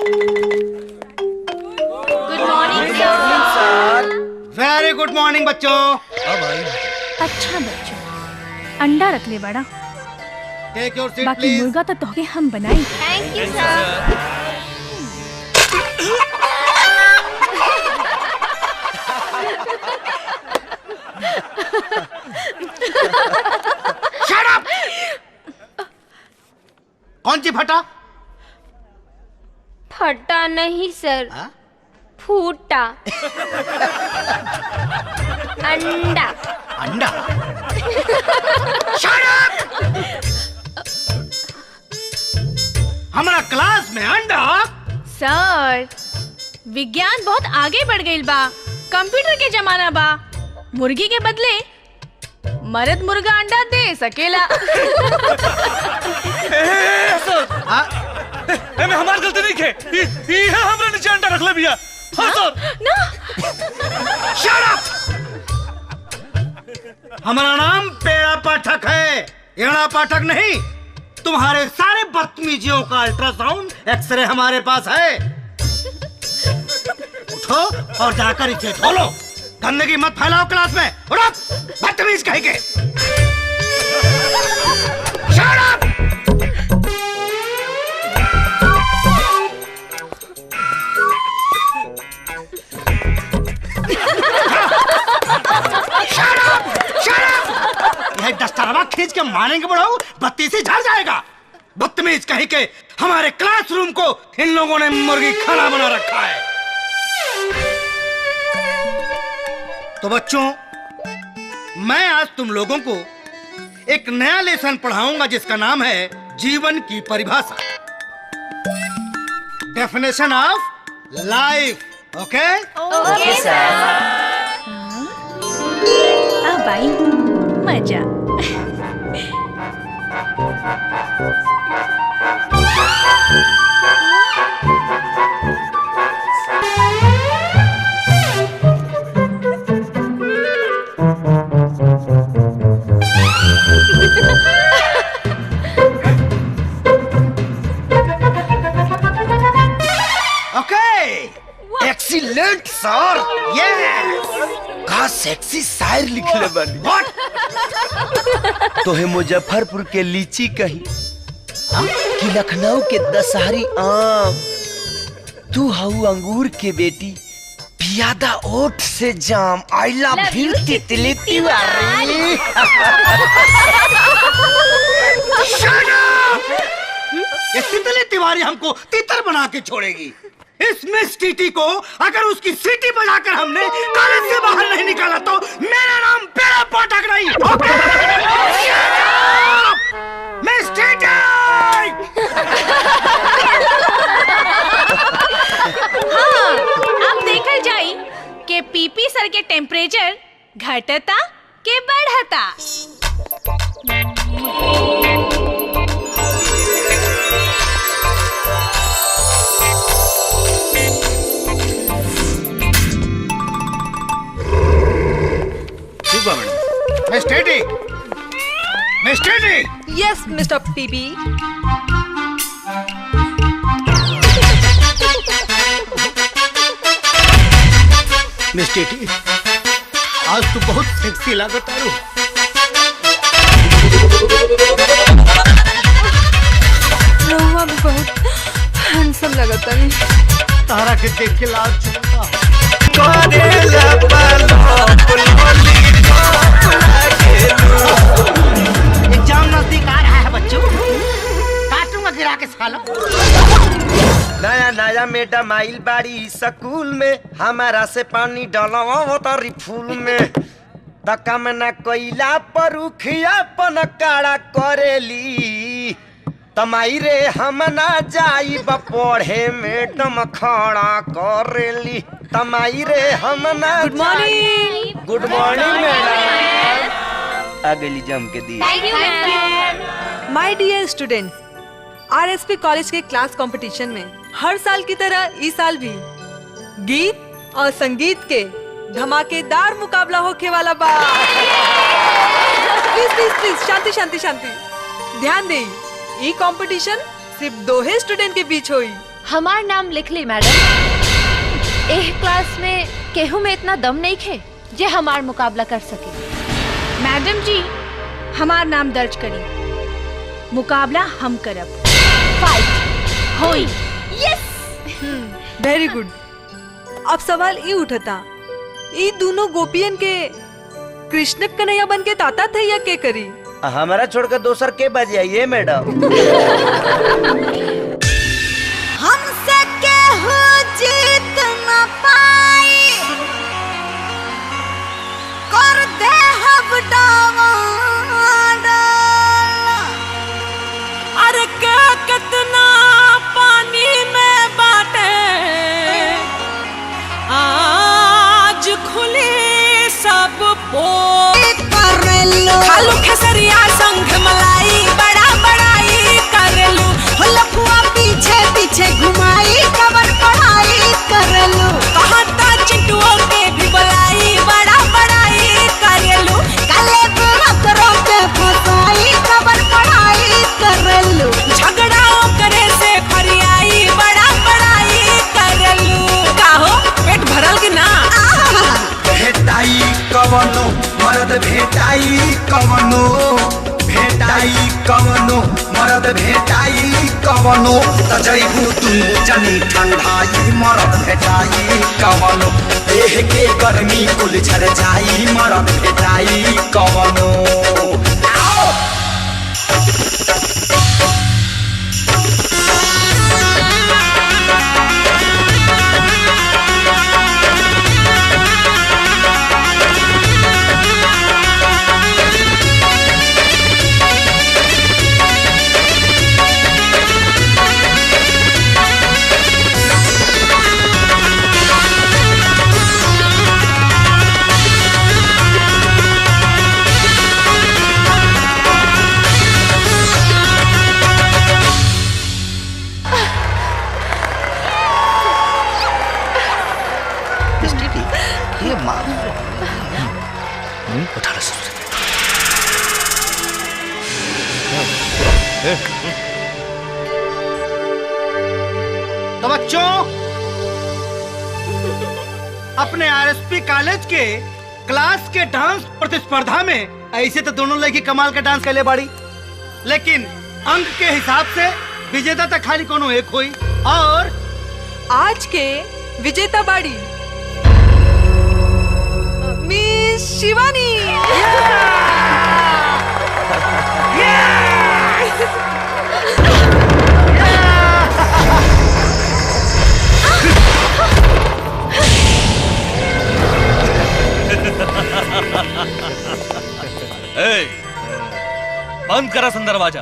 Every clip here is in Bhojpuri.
गुड मॉर्निंग सर। वेरी गुड मॉर्निंग बच्चों। अच्छा बच्चों, अंडा रख ले बड़ा। टेक योर सीट बाकी प्लीज। मुर्गा तो तोहके हम बनाई। Thank you sir. Shut up! कौन सी फटा? फटा नहीं सर, हाँ? फूटा। अंडा। अंडा? Shut up! हमारा क्लास में अंडा? सर, विज्ञान बहुत आगे बढ़ गई बा। कंप्यूटर के जमाना बा। मुर्गी के बदले मर्द मुर्गा अंडा दे सकेला। हाँ? में हमार गलती नहीं खे। ये हमरा नीचे अंडा रख ले भैया। हाँ सर। ना Shut up! हमारा नाम पेड़ा पाठक है, एड़ा पाठक नहीं। तुम्हारे सारे बदतमीजियों का अल्ट्रासाउंड एक्सरे हमारे पास है। उठो और जाकर इसे धो। गंदगी मत फैलाओ क्लास में। उठो, बदतमीज कहेंगे। Shut up! यह दस्तारवा खींच के मारेंगे बढ़ाओ, बत्ती से झड़ जाएगा। बदतमीज कहीं के हमारे क्लासरूम को इन लोगों ने मुर्गी खाना बना रखा है। तो बच्चों, मैं आज तुम लोगों को एक नया लेसन पढ़ाऊंगा जिसका नाम है जीवन की परिभाषा, डेफिनेशन ऑफ लाइफ। ओके? ओके सर। अब आई मजा। एक्सीलेंट सर। यस। का सेक्सी शायर लिखले बानी। व्हाट? तोहे मुजफ्फरपुर के लीची कही कि लखनऊ के दशहरी आम। तू हऊ अंगूर के बेटी, पियादा ओठ से जाम। आई लव यू तितली तिवारी। Shut up! ये तितली तिवारी हमको तितर बना के छोड़ेगी। इस मिस टीटी को अगर उसकी सीटी बजाकर हमने कॉलेज से बाहर नहीं निकाला तो मेरा नाम पेड़ा पाठक नहीं। Miss TT! हाँ, अब देखल जाई के पीपी सर के टेम्परेचर घटता के बढ़ता। Miss TT! Miss TT! Yes, Mr. PB. Miss TT, आज तू बहुत सेक्सी लागत आरू। रहुआ भी बहुत हैंडसम लगता है। तारा के देख के लाज चुका। एग्जाम नजदीक आ रहा है बच्चों, काटूंगा गिरा के सालों। नया नया मैडम आइल बाड़ी स्कूल में, हमारा से पानी डालवा वो तारी फूल में। तकम न कोइला पर उखिया पन काड़ा करेली। तमाई रे हम ना जाई पढ़े मैडम खड़ा करेली। तमाई रे हम ना। Good morning. Good morning madam. आ गई जम के दी। Thank you ma'am. My dear students, RSP college के क्लास कंपटीशन में हर साल की तरह इस साल भी गीत और संगीत के धमाकेदार मुकाबला होके वाला बा। प्लीज प्लीज प्लीज शांति शांति शांति। ध्यान दें, ये कंपटीशन सिर्फ 2 ही स्टूडेंट के बीच होई हमार नाम लिख ली मैडम। एह क्लास में केहू में इतना दम नहीं खे जे हमार मुकाबला कर सके। मैडम जी हमार नाम दर्ज करी, मुकाबला हम करब। फाइट होई। यस। Very good. अब सवाल ये उठता, ये दोनों गोपियन के कृष्ण कन्हैया बन के ताता थे या के करी? हमारा छोड़कर दोसर के बजे आइए मैडम। हमसे केहू जीत न पाई, कर दे हम डावाडोल। अरे के कितना पानी में बाटे, आज खुली सब पोल। खालू खेसरिया संग मलाई, बड़ा बड़ाई करेलू। हो लफुआ पीछे पीछे घुमाई, कबर पढ़ाई करेलू। कहता चिंटुओं के भी बुलाई, बड़ा बड़ाई करेलू। काले बुरकरों के फसाई, कबर पढ़ाई करेलू। झगड़ा करे से फरियाई, बड़ा बड़ाई करेलू। काहो पेट भरल कि ना? भेटाई कवनो मरद, भेटाई कवनो, भेटाई कवनो मरद, भेटाई कवनो। तजैबू दुनू जनी ठंडाई, मरद भेटाई कवनो। देह के गर्मी कुल झड़ जाई, मरद भेटाई कवनो। तो बच्चों, अपने आरएसपी कॉलेज के क्लास के डांस प्रतिस्पर्धा में ऐसे तो दोनों लड़की कमाल का डांस कर ले बाड़ी, लेकिन अंक के हिसाब से विजेता तक खाली कोनो एक हुई। और आज के विजेता बाड़ी मिस शिवानी। बंद करा सन दरवाजा।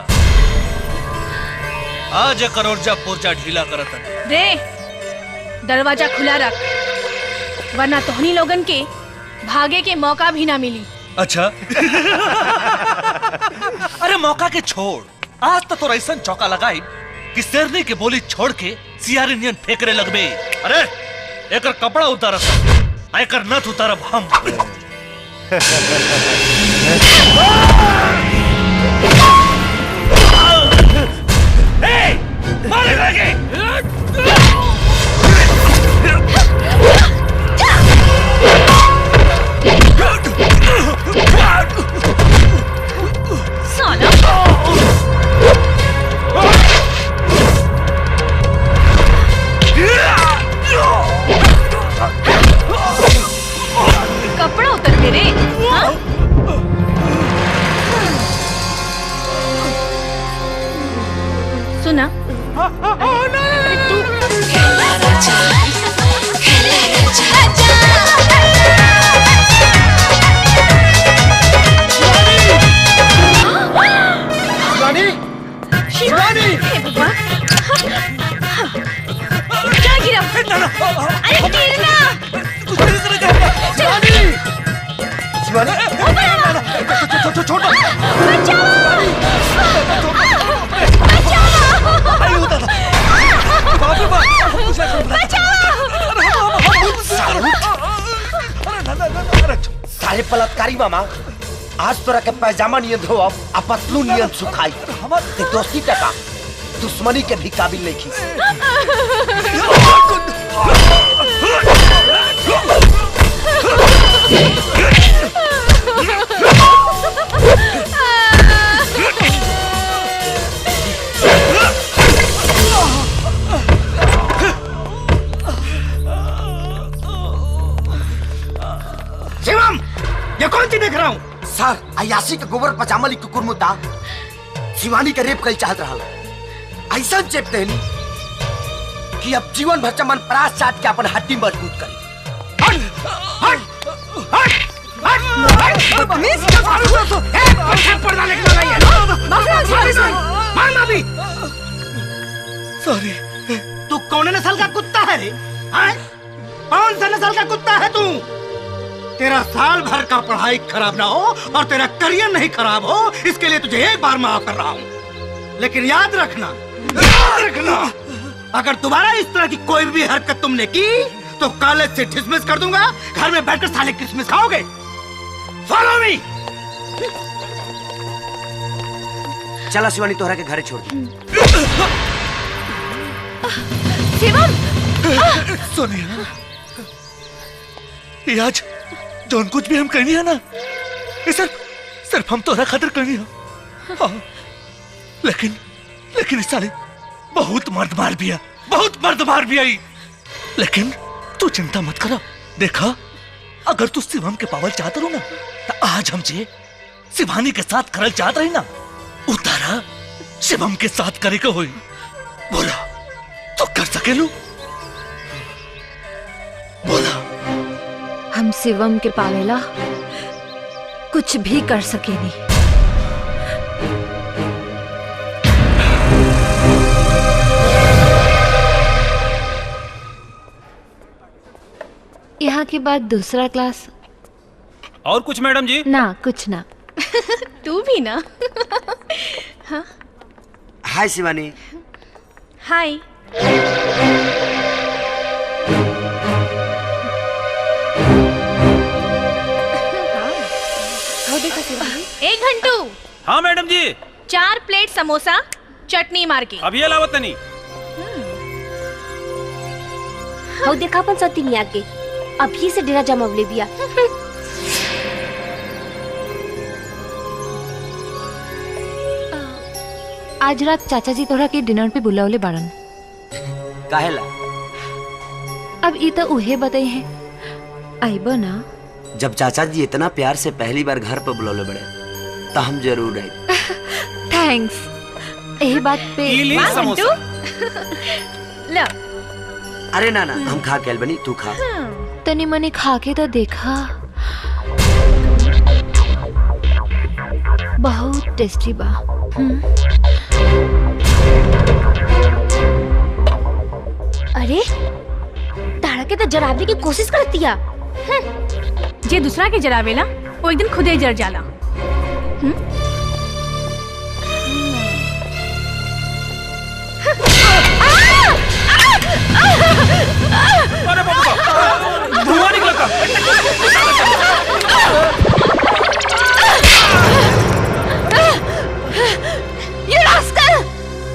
आज करोड़जा पुर्जा ढीला करत रे, दरवाजा खुला रख, वरना तोहनी लोगन के भागे के मौका भी ना मिली। अच्छा। अरे मौका के छोड़, आज तो ऐसा चौका लगाई कि शेरनी के बोली छोड़ के सियारी नियन फेंकरे लगबे। अरे एकर कपड़ा उतारब, एकर नथ उतारब हम। मारे लगे। कपड़ा उतर के रे। हाँ? सुना? शिवानी! क्या गिरा? अरे गिरना! शिवानी! शिवानी! छोटा! साले बलात्कारी मामा, आज तोरा के पैजामा नियन धोब आ पतलून नियन सुखाई। हमर दोस्ती टका दुश्मनी के भी काबिल नहीं खींच। शिवम, ये कौन सी देख रहा हूँ? सर, अयासी के गोबर पचामली कुकुर मुद्दा शिवानी के रेप कल चाहत रहा। ऐसा चेप देनी कि अब जीवन भर चमन परास चाट के अपन हड्डी मजबूत करी। सॉरी। तू कौन नस्ल का कुत्ता है रे? कौन सा नस्ल का कुत्ता है तू? तेरा साल भर का पढ़ाई खराब ना हो और तेरा करियर नहीं खराब हो, इसके लिए तुझे एक बार माफ कर रहा हूँ। लेकिन याद रखना, अगर दोबारा इस तरह की कोई भी हरकत तुमने की तो कॉलेज से डिसमिस कर दूंगा। घर में बैठकर साले क्रिसमस खाओगे। Follow me. चला शिवानी, तोहरा के घरे छोड़ दी। शिवम! सोनिया, ये आज जौन कुछ भी हम करनी है ना, ये सिर्फ हम तोहरा खातिर करनी है। हाँ, लेकिन इस साले बहुत मर्द मार भी है, बहुत मर्द मार भी आई। लेकिन तू चिंता मत करो। देखा, अगर तू शिवम के पावल चाहते रहो ना, तो आज हम जे शिवानी के साथ करल चाहत रही ना, उतारा शिवम के साथ करे के होई। बोला तो कर सकेलू? बोला। हम शिवम के पावेला कुछ भी कर सकेनी। यहाँ के बाद दूसरा क्लास। और कुछ मैडम जी? ना, कुछ ना। तू भी ना। हाँ? हाय शिवानी। हाय। एक घंटू। हाँ मैडम जी। 4 प्लेट समोसा, चटनी मार के। अब ये लावत नहीं। हाउ देखा अपन सती नहीं आगे, अभी से डेरा जमावले बिया। आज रात चाचा जी तोरा के डिनर पे बुलावले बाड़न। काहेला? अब ई तो उहे बताई है, आइबो ना? जब चाचा जी इतना प्यार से पहली बार घर पर बुलौले बड़े, तो हम जरूर आए। थैंक्स। यही बात पे घंटू। लो। अरे ना ना, हम खा के बनी, तू खा। तनी मनी खा के तो देखा, बहुत टेस्टी बा। अरे तारा के तो जराबे की कोशिश करती है। जे दूसरा के जरावेला वो एक दिन खुदे जर जाला। अरे बाबा, धुआं निकलता।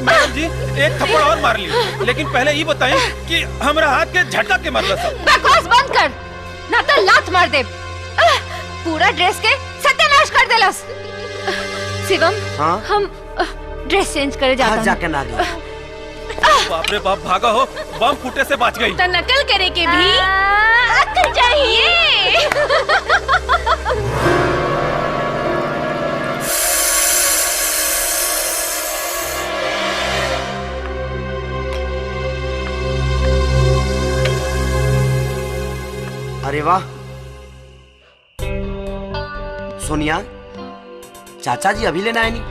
मैडम जी, एक थप्पड़ और मार ली, लेकिन पहले ये बताएं कि हमरा हाथ के झटका के मारला सब। बकवास बंद कर, ना तो लात मार दे। पूरा ड्रेस के सत्यानाश कर देलस। शिवम, हाँ? हम ड्रेस चेंज करे जाता हूं। जाके ना दे। बाप रे बाप, भागा हो, बम फूटे से बच गई। तो नकल करे के भी अक्ल चाहिए। अरे वाह सोनिया, चाचा जी अभी लेना है नहीं?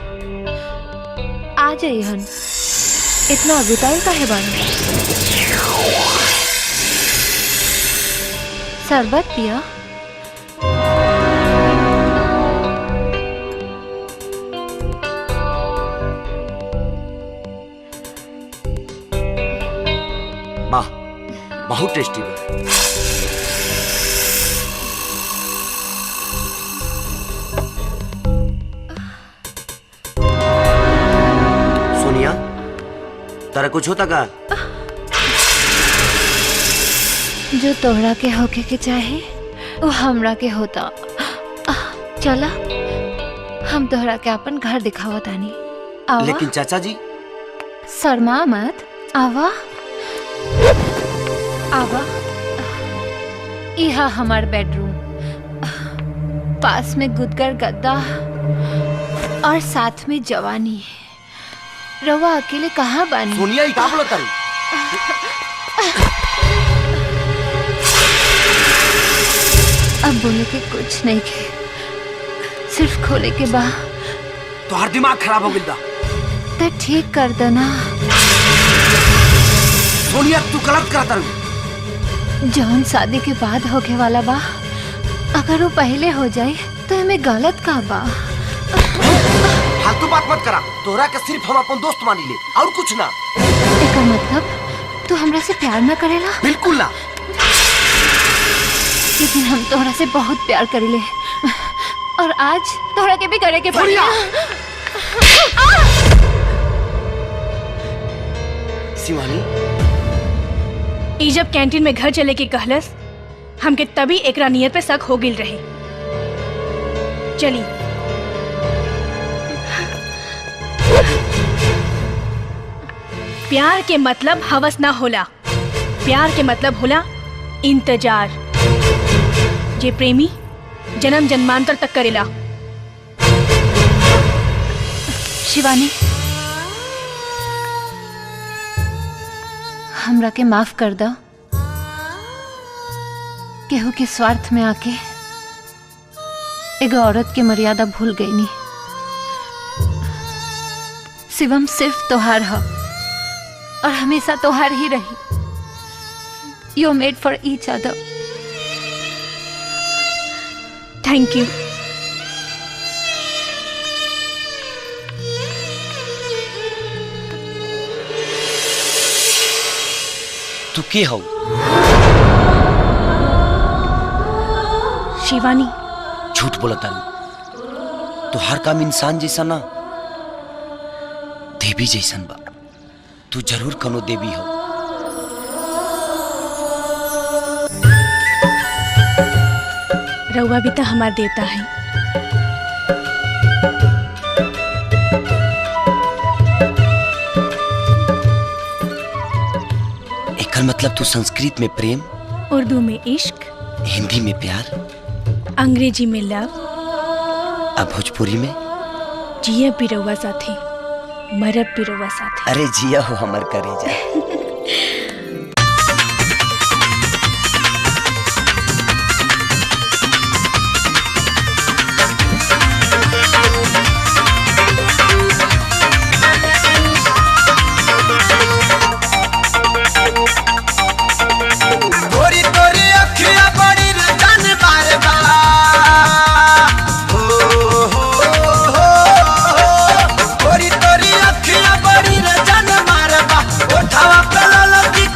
आ जाइए हन, इतना अगुताई काहे बाड़न? शरबत पिया। वाह, बहुत टेस्टी है। सोनिया, तारा कुछ होता का? जो तोहरा के होके के चाहे वो हमरा के होता। चला हम तोहरा के अपन घर दिखावा तानी। आवा। लेकिन चाचा जी। शर्मा मत, आवा आवा। यह हमार बेडरूम, पास में गुदगर गद्दा और साथ में जवानी। रवा अकेले कहाँ बानी? सोनिया ही का बोलत तारी? अब बोले के कुछ नहीं के, सिर्फ खोले के बा। तो हर दिमाग खराब हो गया। तो ठीक कर देना। सोनिया तू गलत करता रही। जौन शादी के बाद होके वाला बा, अगर वो पहले हो जाए तो हमें गलत का बा। फालतू बात मत करा। तोहरा के सिर्फ हम अपन दोस्त मानी ले और कुछ ना। एकर मतलब तू हमरा से प्यार ना करेला? बिल्कुल ना। लेकिन हम तोहरा से बहुत प्यार करेले और आज तोहरा के भी करे के पड़ी। शिवानी, ई जब कैंटीन में घर चले के कहलस, हमके तभी एकरा नियत पे शक हो गिल रहे। चली। प्यार के मतलब हवस ना होला, प्यार के मतलब होला इंतजार, जे प्रेमी जन्म जन्मांतर तक करेला। शिवानी, हमरा के माफ कर दो। केहू के स्वार्थ में आके एगो औरत के मर्यादा भूल गई नी। शिवम सिर्फ तोहार है और हमेशा तोहार ही रही। You made for each other. Thank you. तू के हो? शिवानी। झूठ बोलत तारी। तो हर काम इंसान जैसा ना, देवी जैसन बा। तू जरूर कनो देवी हो। रउआ भी तो हमार देवता है। एकर मतलब तू संस्कृत में प्रेम, उर्दू में इश्क, हिंदी में प्यार, अंग्रेजी में लव, अब भोजपुरी में जिया भी रउआ साथे, मरब भी रउआ साथे। अरे जिया हो हमर करेजा। गोरी तोरी अखिया बड़ी रतन बार गोरी तोरी अखिया बड़ी रतन मारबा। उठावा पे ललकी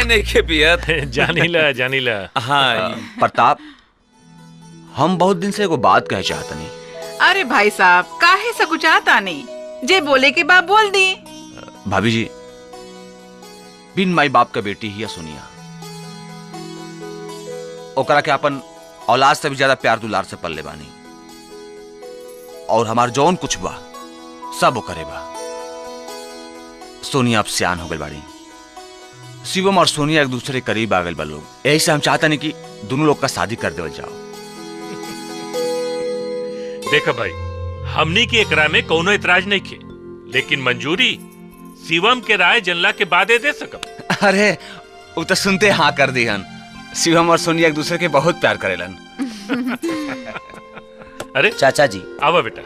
चाय नहीं खे पियत। जानीला। हाँ प्रताप, हम बहुत दिन से एगो बात कहे चाहत नहीं। अरे भाई साहब काहे सकुचाता नहीं, जे बोले के बाप बोल दी। भाभी जी, बिन माई बाप का बेटी ही है सोनिया, ओकरा के अपन औलाद से भी ज्यादा प्यार दुलार से पल्ले बानी, और हमार जौन कुछ बा सब ओकरे बा। सोनिया अब सियान हो गई बाड़ी, शिवम और सोनिया एक दूसरे के करीब आ गए बा लोग, यही से हम चाहते नहीं कि दोनों लोग का शादी कर देवल जाओ। देखा भाई, हमनी की एकरा में कोनो इतराज नहीं खे, लेकिन मंजूरी शिवम के राय जनला के बादे दे सकब। अरे वो तो सुनते हाँ कर दी हन, शिवम और सोनिया एक दूसरे के बहुत प्यार करेलन। अरे चाचा जी, आवा बेटा।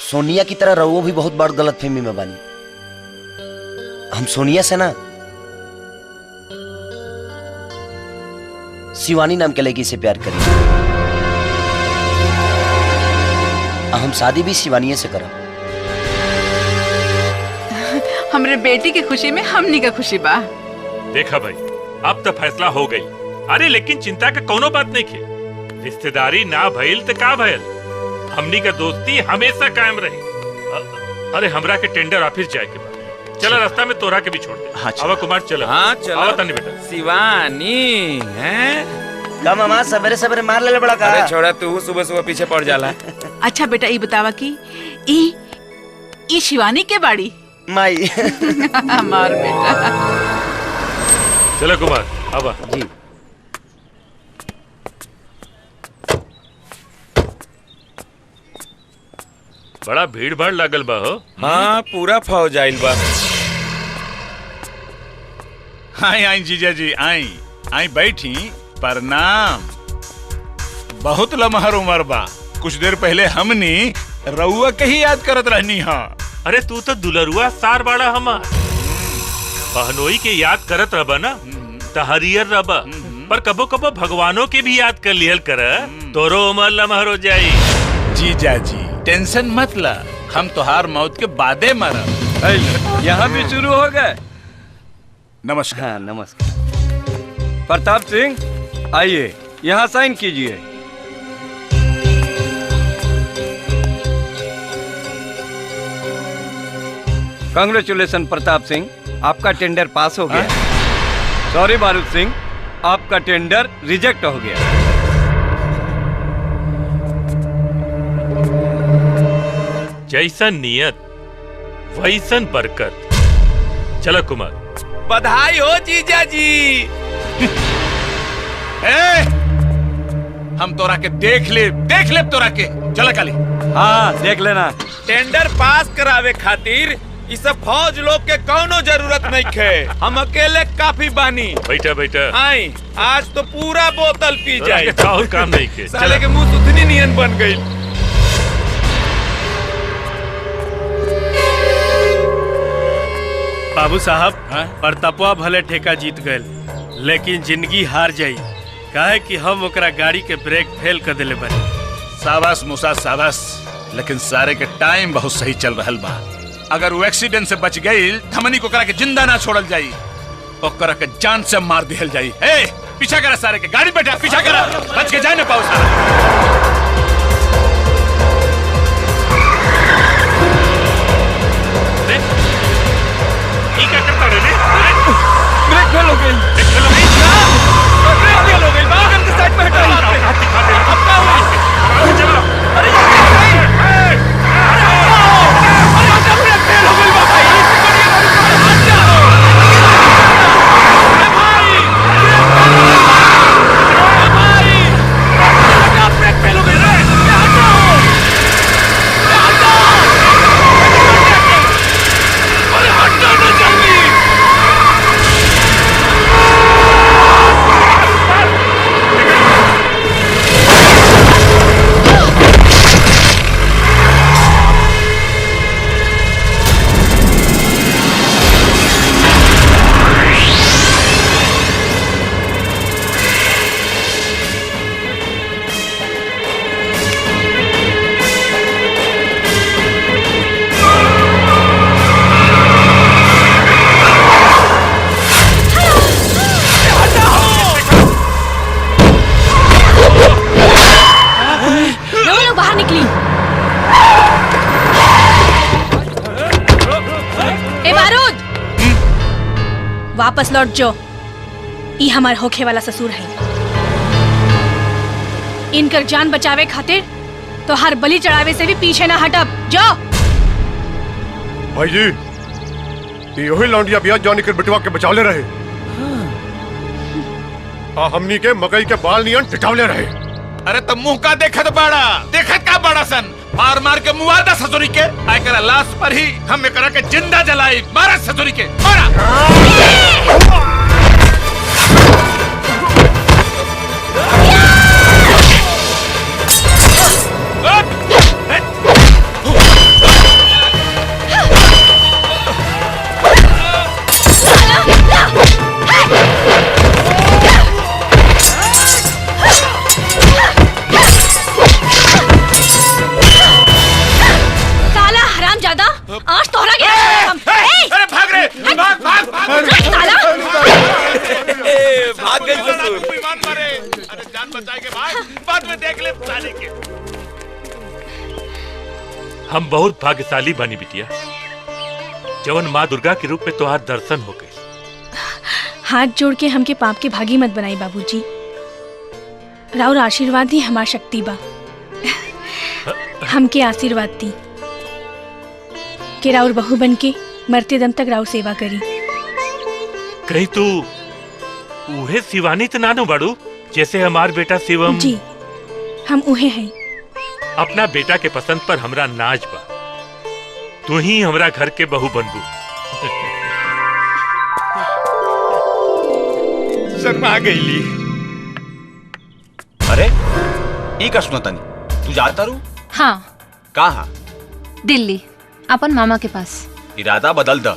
सोनिया की तरह रहुओ भी बहुत बड़ गलतफहमी में बानी। हम सोनिया से ना शिवानी नाम के लड़की से प्यार करी, हम शादी भी शिवानी से करब। हमरे बेटी की खुशी में हमनी का खुशी बा। देखा भाई, अब तो फैसला हो गई। अरे लेकिन चिंता का कोनो बात नहीं खे, रिश्तेदारी ना भइल तो का भइल, हमनी का दोस्ती हमेशा कायम रही। अरे हमरा के टेंडर ऑफिस जाए के बाद, चला रास्ता में तोरा के भी छोड़ दे। हाँ, आवा कुमार चला। हाँ चला। आवा तनी बेटा। शिवानी हैं? का मामा सवेरे सवेरे मार ले बड़ा का? अरे छोड़ा, तू सुबह सुबह पीछे पड़ जाला। अच्छा बेटा, ये बतावा कि ई शिवानी के बाड़ी माई। हमार बेटा। चलो कुमार, आवा जी। बड़ा भीड़ भाड़ लागल बा हो। हाँ पूरा फौज आइल बा। आई आई जीजा जी, आई आई बैठी। प्रणाम। बहुत लमहर उम्र बा, कुछ देर पहले हमनी रउआ के ही याद करत रहनी हा। अरे तू तो दुलरुआ सार बाड़ा हमार, बहनोई के याद करत रबा ना तो हरियर रबा, पर कबो कबो भगवानों के भी याद कर लियल कर, तोरो उमर लमहर हो जाई। जीजा जी टेंशन मत ला, हम तोहार मौत के बादे मरब। यहाँ भी शुरू हो गए। नमस्कार। हाँ नमस्कार। प्रताप सिंह आइए, यहाँ साइन कीजिए। कांग्रेचुलेशन प्रताप सिंह, आपका टेंडर पास हो गया। सॉरी बारूद सिंह, आपका टेंडर रिजेक्ट हो गया। जैसन नियत वैसन बरकत। चलो कुमार। बधाई हो जीजा जी। हम तोरा के देख ले तोरा के। चला काली। हाँ देख लेना। टेंडर पास करावे खातिर इस फौज लोग के कौनो जरूरत नहीं खे, हम अकेले काफी बानी। बैठा बैठा। आई आज तो पूरा बोतल पी जाए। और काम नहीं के। साले के मुंह सुथनी नियन बन गई। बाबू साहब, प्रतापवा भले ठेका जीत गए, लेकिन जिंदगी हार जाई, काहे कि हम ओकरा गाड़ी के ब्रेक फेल कर देले बानी। शाबाश मूसा शाबाश, लेकिन सारे के टाइम बहुत सही चल रहल बा। अगर वो एक्सीडेंट से बच गई, हमनी को करा के जिंदा ना छोड़ल जाई, ओकरा के जान से मार दिहल जाई। ए पीछा करा सारे के, गाड़ी बैठा पीछा करा, बच के जाए ना पाओ सारा। ब्रेक फेल हो गई। ब्रेक फेल हो गई। बाहर के साइड में ब्रेक फेल हो गई। वापस लौट जो। ई हमार होखे वाला ससुर है। इनकर जान बचावे खातिर तो हर बलि चढ़ावे से भी पीछे ना हटब। जो भाई जी, यही लौंडिया बिया जॉनी के बिटवा के बचावले रहे। हमनी के मकई के बाल नियन टिटावले रहे। अरे तो मुंह का देखत बाड़ा, देखत का बड़ा सन, मार मार के मुआदा ससुरी के। आकर लाश पर ही हम एकरा के जिंदा जलाई। मारा ससुरी के, मारा। आज तोहरा के अरे भाग रे, भाग भाग भाग साला भाग गई ससुर। अरे जान बचाए के बाद में देख ले साले के। हम बहुत भाग्यशाली बनी बिटिया, जवन माँ दुर्गा के रूप में तुम्हार दर्शन हो गए। हाथ जोड़ के हमके पाप के भागी मत बनाई बाबूजी। राउर आशीर्वाद ही हमार शक्ति बा। हमके आशीर्वाद दी कि राउर बहू बन के मरते दम तक राउर सेवा करी। कहीं तू उहे शिवानी तो नानो बड़ू जैसे हमार बेटा शिवम? जी हम उहे हैं। अपना बेटा के पसंद पर हमरा नाज बा। तू ही हमरा घर के बहू बनबू। शर्मा गईली। अरे ई का सुनता नहीं, तू जाता रू? हाँ। कहाँ? दिल्ली, अपन मामा के पास। इरादा बदल द।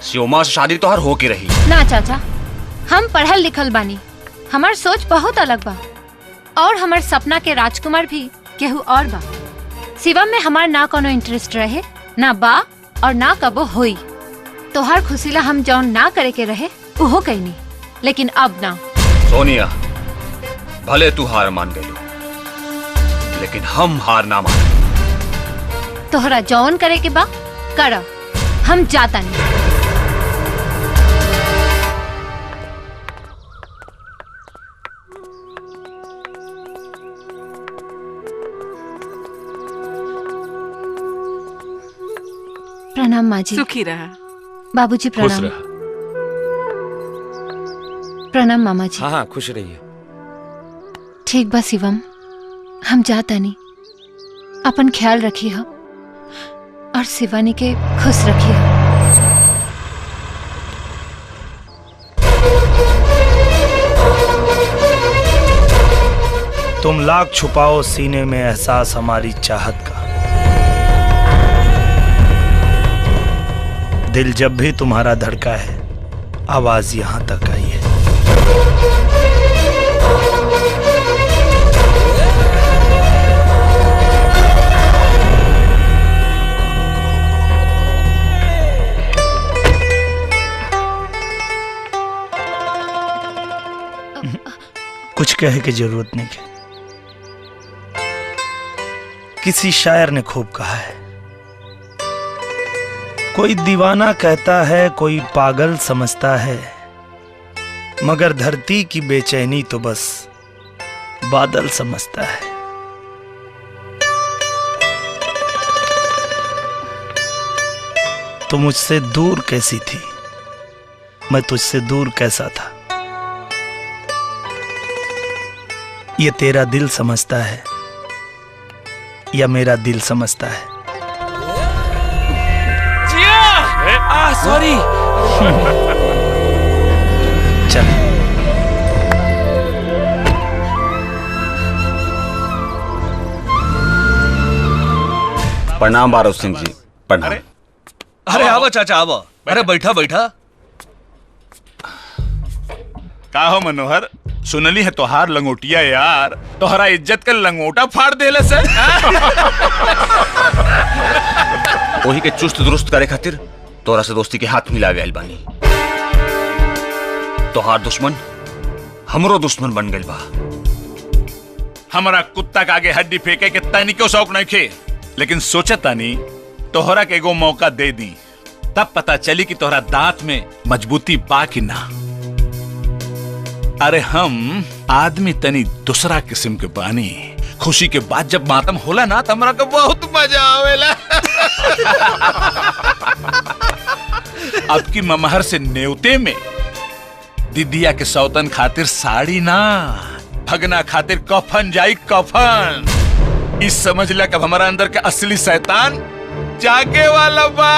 शिवमा से शादी तोहर हो के रही ना चाचा, हम पढ़ल लिखल बानी, हमार सोच बहुत अलग बा और हमार सपना के राजकुमार भी केहू और बा। शिवम में हमार ना कोनो इंटरेस्ट रहे, ना बा और ना कबो होई। तोहार खुशीला हम जौन ना करे के रहे उहो कईनी, लेकिन अब ना। सोनिया, भले तू हार मान गई, लेकिन हम हार ना मान। तोहरा जौन करे के बा कर, हम जाता नहीं। प्रणाम माँ जी। सुखी रहा। बाबूजी प्रणाम। प्रणाम मामा जी। हाँ हाँ, खुश रहिए। ठीक बा शिवम, हम जाता नहीं। अपन ख्याल रखिए हो और शिवानी के खुश रखिए। तुम लाख छुपाओ सीने में एहसास हमारी चाहत का, दिल जब भी तुम्हारा धड़का है आवाज यहां तक आई है। कुछ कहे की जरूरत नहीं है। किसी शायर ने खूब कहा है, कोई दीवाना कहता है, कोई पागल समझता है, मगर धरती की बेचैनी तो बस बादल समझता है। तू मुझसे दूर कैसी थी, मैं तुझसे दूर कैसा था, ये तेरा दिल समझता है या मेरा दिल समझता है। सॉरी। चल। प्रणाम बारो सिंह जी, प्रणाम। अरे आवा चाचा आवा। अरे बैठा बैठा। का हो मनोहर, सुनली है तोहार लंगोटिया यार तोहरा इज्जत का लंगोटा फाड़ देले से। वही के चुस्त दुरुस्त करे खातिर तोरा से दोस्ती के हाथ मिला गए बानी। तोहार दुश्मन हमरो दुश्मन बन गइल बा। हमारा कुत्ता के आगे हड्डी फेंके के तनिको शौक नहीं खे, लेकिन सोचा तानी तोहरा के एगो मौका दे दी। तब पता चली कि तोहरा दांत में मजबूती बा कि ना। अरे हम आदमी तनी दूसरा किस्म के बानी। खुशी के बाद जब मातम होला ना तो हमरा को बहुत मजा आवेला। अब की ममहर से नेवते में दीदिया के सौतन खातिर साड़ी ना, भगना खातिर कफन जाई कफन। इस समझ ला कब हमारा अंदर का असली शैतान जागे वाला बा।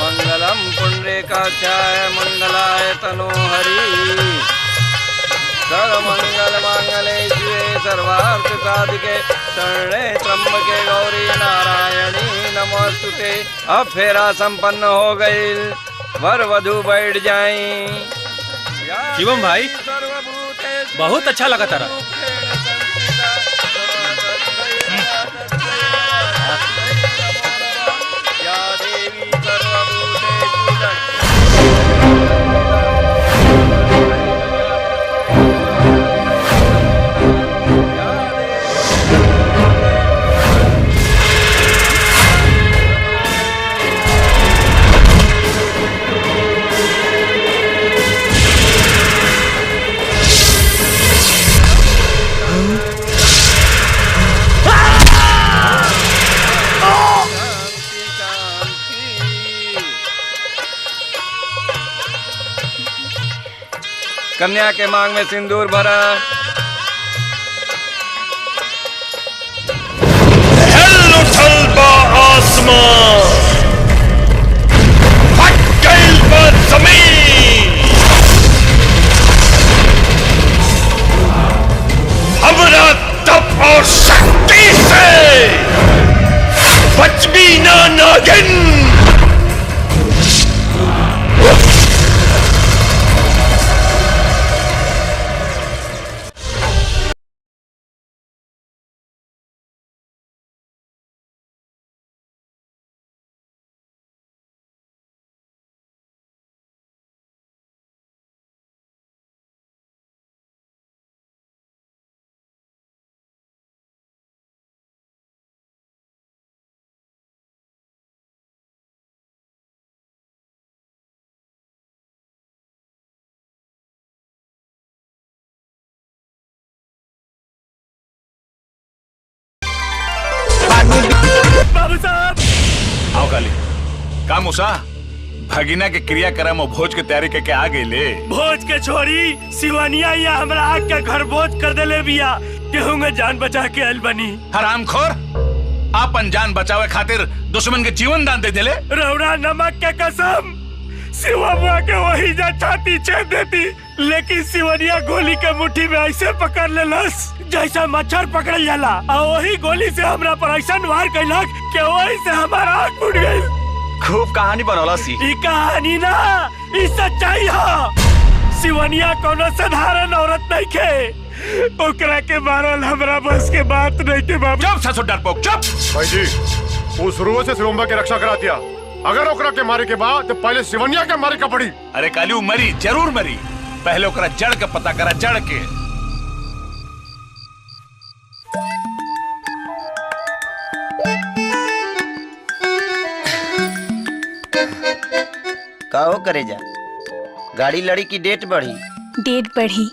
मंगलम पुंडरीकाक्षाय मंगलाय तनोहरि सर्वमंगल मांगल्ये शिवे सर्वार्थ साधिके शरणे त्र्यंबके गौरी नारायणी नमोस्तुते। अब फेरा संपन्न हो गई, वर वधू बैठ जाएं। शिवम भाई बहुत अच्छा लगा तारा। कन्या के मांग में सिंदूर भरा। उठल बा आसमान, फट गइल बा जमीन, हमरा तप और शक्ति से बचबी ना नागिन। बाबू साहब आओ काली का मूसा भगिना के क्रियाक्रम और भोज के तैयारी करके आ गए ले। भोज के छोड़ी सिवानिया या हमरा आग का घर भोज कर देले बिया केहू में जान बचा के आइल बनी। हरामखोर आपन जान बचावे खातिर दुश्मन के जीवन दान दे देले। रौरा नमक के कसम सिवा के वही जा छाती छेद देती, लेकिन सिवनिया गोली के मुट्ठी में ऐसे पकड़ लेलस जैसा मच्छर पकड़ जाला और वही गोली से हमरा पर ऐसा वार कैलक कि वही से हमारा आँख फूट गई। खूब कहानी बनौला सी। ई कहानी ना, ई सच्चाई है। सिवनिया कोनो साधारण औरत नहीं के, ओकरा के मारल हमरा बस के बात नहीं के बाबू। चुप ससुर डरपोक चुप। भाई जी वो शुरू से शिवम्बा की रक्षा करा दिया, अगर ओकरा के मारे के बाद तो पहले सिवनिया के मारे का पड़ी। अरे काली वो मरी जरूर मरी, पहले ओकरा जड़ के पता करा, जड़ के। का हो करे जा, गाड़ी लड़ी की डेट बढ़ी? डेट बढ़ी।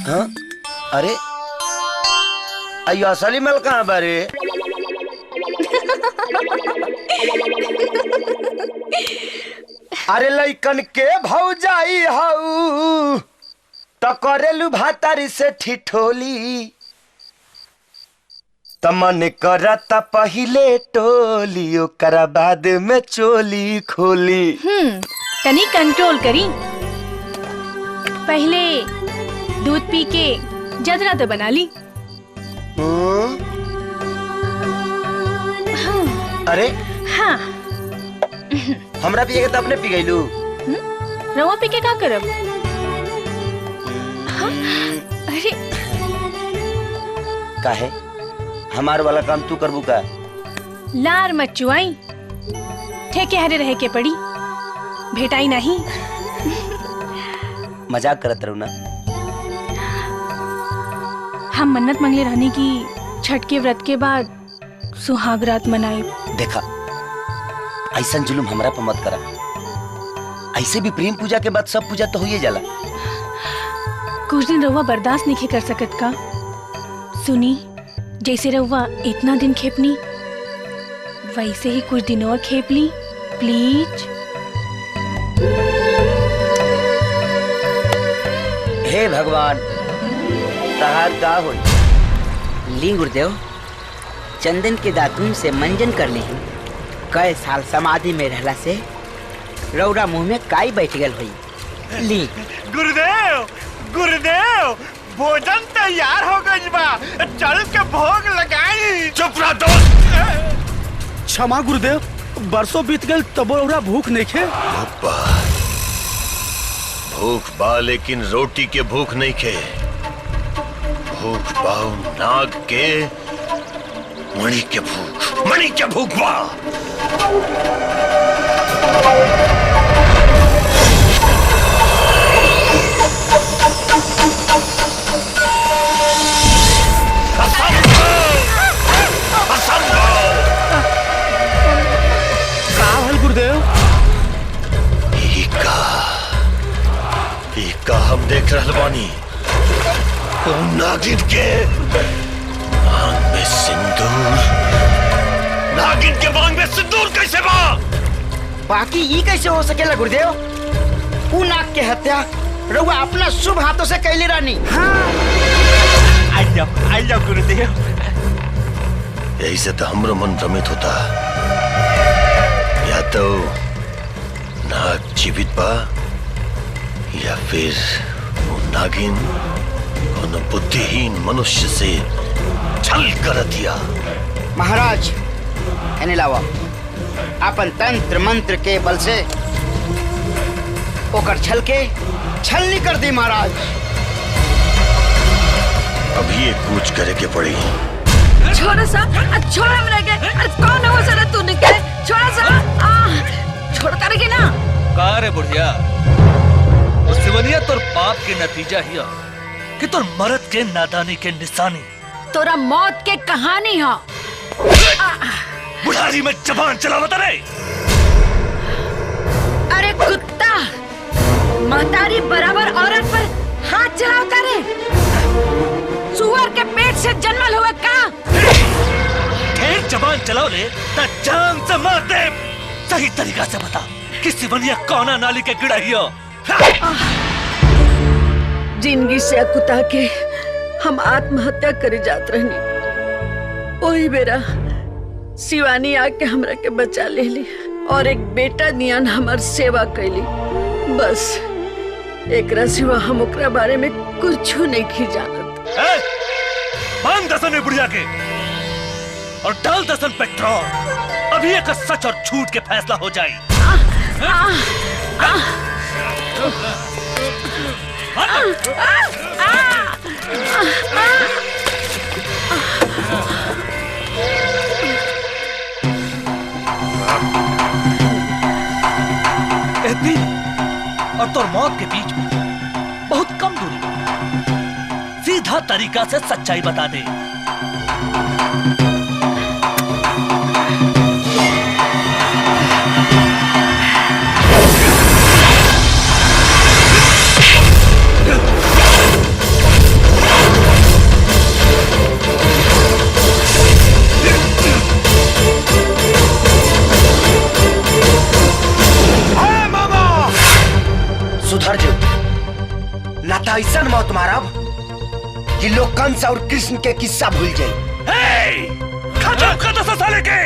हाँ? अरे अयो असली मल कहाँ बारे? अरे लइकन के भौजाई हाउ तो करेलू भातारी से ठिठोली, तमन करता पहिले टोली ओकरा बाद में चोली खोली। तनी कंट्रोल करी, पहले दूध पी के जदरा तो बना ली। अरे हाँ हमरा पिए के तो अपने पी गईलू। रवा पी के का करब? हाँ? अरे काहे हमार वाला काम तू करबू का? लार मत चुआई, ठेके हरे रहे के पड़ी, भेटाई नहीं। मजाक करत रहू ना। हम मन्नत मंगले रहने की छठ के व्रत के बाद सुहाग रात मनाई। देखा ऐसा जुलुम हमरा पर मत करा, ऐसे भी प्रेम पूजा के बाद सब पूजा तो होइए जाला। कुछ दिन रहुआ बर्दाश्त नहीं कर सकत का? सुनी, जैसे रहुआ इतना दिन खेपनी वैसे ही कुछ दिन और खेप ली प्लीज। हे भगवान तहार का होई? ली गुरुदेव, चंदन के दातुन से मंजन कर ली। कई साल समाधि में रहला से रौरा मुंह में काई बैठ गल हुई। ली गुरुदेव, गुरुदेव भोजन तैयार हो गई बा, चल के भोग लगाई। चुप रह दोस्त। क्षमा गुरुदेव, बरसों बीत गए तब रौरा भूख नहीं खे। भूख बा लेकिन रोटी के भूख नहीं खे, भूख बाऊ नाग के मणि के भूख, मणि के भूख बा। गुरुदेव का हम देख रहे बानी, नागिन के मांग में सिंदूर, नागिन के मांग में सिंदूर कैसे बा? बाकी ये कैसे हो सकेला गुरुदेव? उ नाग के हत्या रउआ अपना शुभ हाथों से कैले रानी। आई जाओ गुरुदेव। यही से तो हमरो मन भ्रमित होता, या तो नाग जीवित बा या फिर वो नागिन कोनो बुद्धिहीन मनुष्य से छल कर दिया। महाराज एने लावा अपन तंत्र मंत्र के बल से ओकर छल नहीं कर दी महाराज। अभी ये कूच करे के पड़ी। छोड़ा सा, छोड़ा हमरा के। अरे कौन है वो सारा तू निकले? छोड़ा सा, छोड़ करेगी ना। का रे बुढ़िया, वो सिवनिया तोर पाप के नतीजा हिया कि तोर मरद के नादानी के निशानी। तोरा मौत के कहानी हो। बुढ़ारी में जबान चलावता रे। अरे कुत्ता, महतारी बराबर औरत पर हाथ चलावता रे। सुअर के पेट से जन्मल हुआ का? ढेर जबान चलाओ ले ता जान से मार दे। सही तरीका से बता कि सिवनिया कौना नाली के गिड़ा हियो। जिंदगी से अकुता के हम आत्महत्या करे जात रहनी। वही बेरा शिवानी आके हमरा के बचा ले ली और एक बेटा नियन हमार सेवा कैली। बस एकरा सिवा हम ओकरा बारे में कुछ नहीं की जानत। बांध दसन बुढ़िया के और डाल दसन पेट्रोल। अभी एक सच और झूठ के फैसला हो जाए। और तोर मौत के बीच में बहुत कम दूरी, सीधा तरीका से सच्चाई बता दे। सुधर जो, ना तो ऐसा मौत मारब कि लोग कंस और कृष्ण के किस्सा भूल जाए। खत्म कर दो साले के।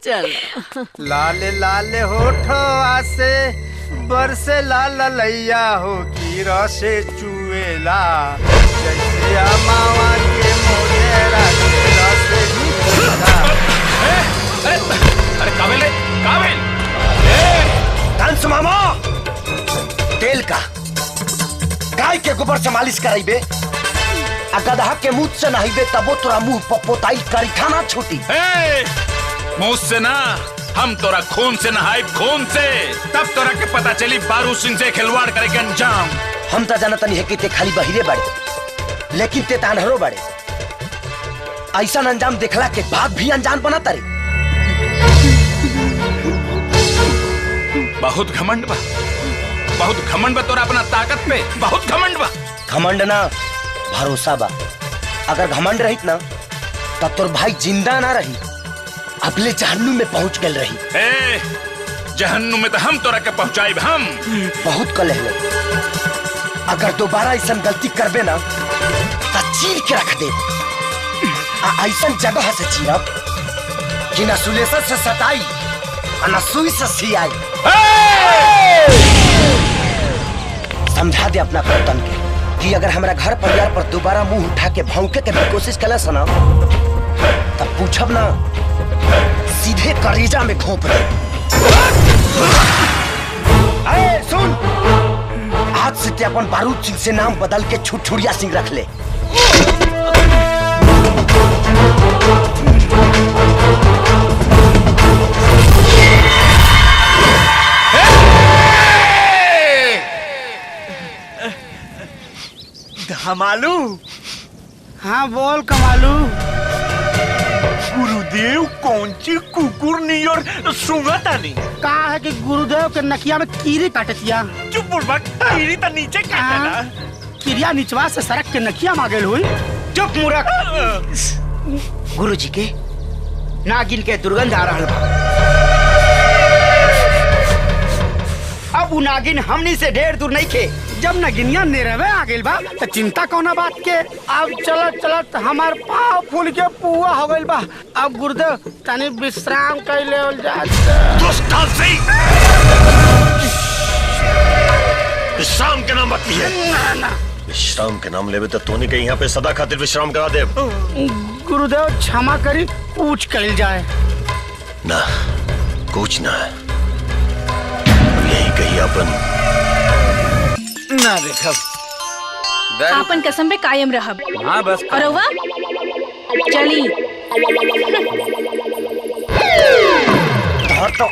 चल लाल लाल होठो आसे बरसे लाल लैया हो की रसे चुएला जैसे मावा के मोरेरा के रसे चुएला। अरे काबिल है, काबिल। डांस मामा तेल का गाय के गोबर से मालिश कराइबे, गधा के मुंह से नहाइबे तबो तोरा मुंह पपोताई करी खाना छोटी। मुंह से ना, हम तोरा खून से नहाए, खून से। तब तोरा के पता चली बारू सिंह से खिलवाड़ करे के अंजाम। हम तो जानता नहीं है कि ते खाली बहिरे बड़े, लेकिन ते तानहरो बड़े। ऐसा अंजाम देखला के बाद भी अनजान बना तारे। बहुत घमंड बा, बहुत घमंड बा तोरा अपना ताकत पे, बहुत घमंड बा। घमंड ना भरोसा बा। अगर घमंड रहित ना तब तोर भाई जिंदा ना रही, अगले जहन्नुम में पहुंच गल रही। जहन्नुम में तो हम तोरा के पहुंचाइब हम। बहुत कलह ले, अगर दोबारा ऐसा गलती करबे ना तो चीर के रख दे। ऐसा जगह से चीरब कि न सुलेसर से सताई और न सुई से सियाई। समझा दे अपना पतन के कि अगर हमारा घर परिवार पर दोबारा मुंह उठा के भौंके के भी कोशिश कला सना तब पूछब ना, सीधे कलेजा में घोंप दे। सुन, आज से ते अपन बारूद सिंह से नाम बदल के छुटछुड़िया सिंह रख ले। कमालू। हाँ बोल कमालू। गुरुदेव कौन सी कुकुर नहीं और सुंगता नहीं। कहा है कि गुरुदेव के नकिया में कीरी काटतिया। चुप बुड़बक, कीरी तो नीचे काटेला। कीरिया निचवा से सड़क के नकिया मांगल हुई। चुप मूर्ख। गुरुजी के नागिन के दुर्गंध आ रहा बा। अब उ नागिन हमनी से ढेर दूर नहीं खे। जब नगिनिया निरवे आ गइल बा तो चिंता कौना बात के। अब चलत चलत हमार पाँव फूल के पुआ हो गइल बा। अब गुरुदेव तनी विश्राम कर लेवल जा। विश्राम के नाम बाकी है। विश्राम के नाम लेवे तो तोने के यहाँ पे सदा खातिर विश्राम करा दे। गुरुदेव क्षमा करी, पूछ कइल जाए। ना कुछ ना, यही कही अपन ना देखब। आपन कसम पे कायम रहब। हाँ बस। और रउआ चली। धर तो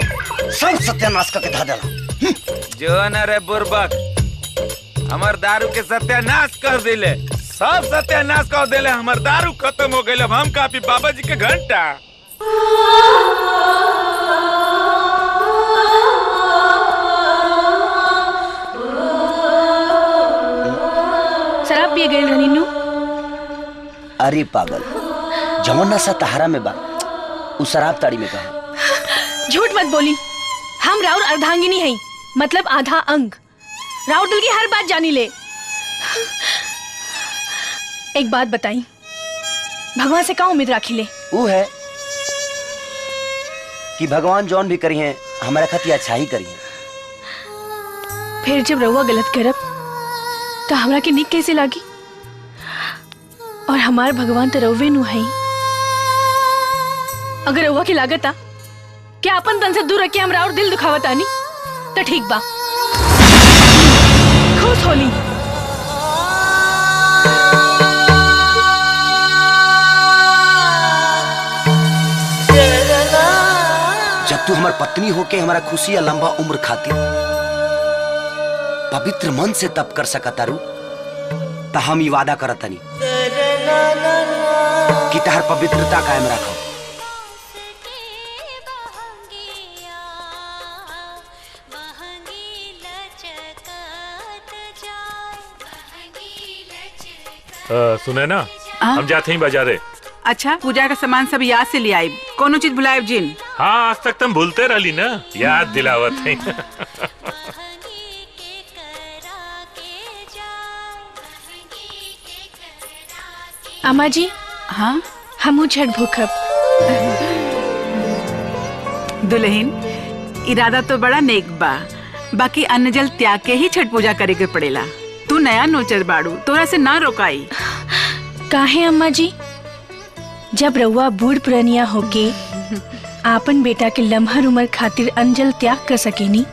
सब सत्यानाश करके धा देला। जो न रे बुर्बक, हमार दारू के सत्यानाश कर दिले। सब सत्यानाश कर दिले। हमार दारू खत्म हो गई। अब हम कापी बाबा जी के घंटा। शराब पिए गए रहनी नु। अरे पागल, जवन नशा तहारा में बा उ शराब ताड़ी में कहा। झूठ मत बोली। हम राउर अर्धांगिनी हैं, मतलब आधा अंग। राउर दिल की हर बात जानी ले। एक बात बताई, भगवान से क्या उम्मीद राखी ले? वो है कि भगवान जौन भी करी है हमारा खती अच्छा ही करी है। फिर जब रउआ गलत करब तो हमरा के निक कैसे लागी? और हमार भगवान तो रउवे नु है। अगर रउआ की लागत आ क्या अपन तन से दूर रख के हमरा और दिल दुखावत आनी तो ठीक बा। खुश होली। जब तू हमार पत्नी होके हमारा खुशी या लंबा उम्र खातिर पवित्र मन से तप कर सकतारू तो हम ही वादा करतनी कि तहर पवित्रता कायम रखो। सुने ना, हम जाते ही बाजारे। अच्छा, पूजा का सामान सब याद से ले आई। कोनो चीज भुलायब जिन? हाँ, आज तक तुम भूलते रही ना, याद दिलावत है। अम्मा जी। हाँ, हमू छठ भूखब। दुल्हन, इरादा तो बड़ा नेक बा, बाकी अन्न जल त्याग के ही छठ पूजा करे के पड़ेला। तू नया नोचर बाड़ू, तोरा से ना रोकाई। काहे अम्मा जी? जब रउआ बूढ़ पुरनिया होके आपन बेटा के लम्हर उम्र खातिर अंजल त्याग कर सकेनी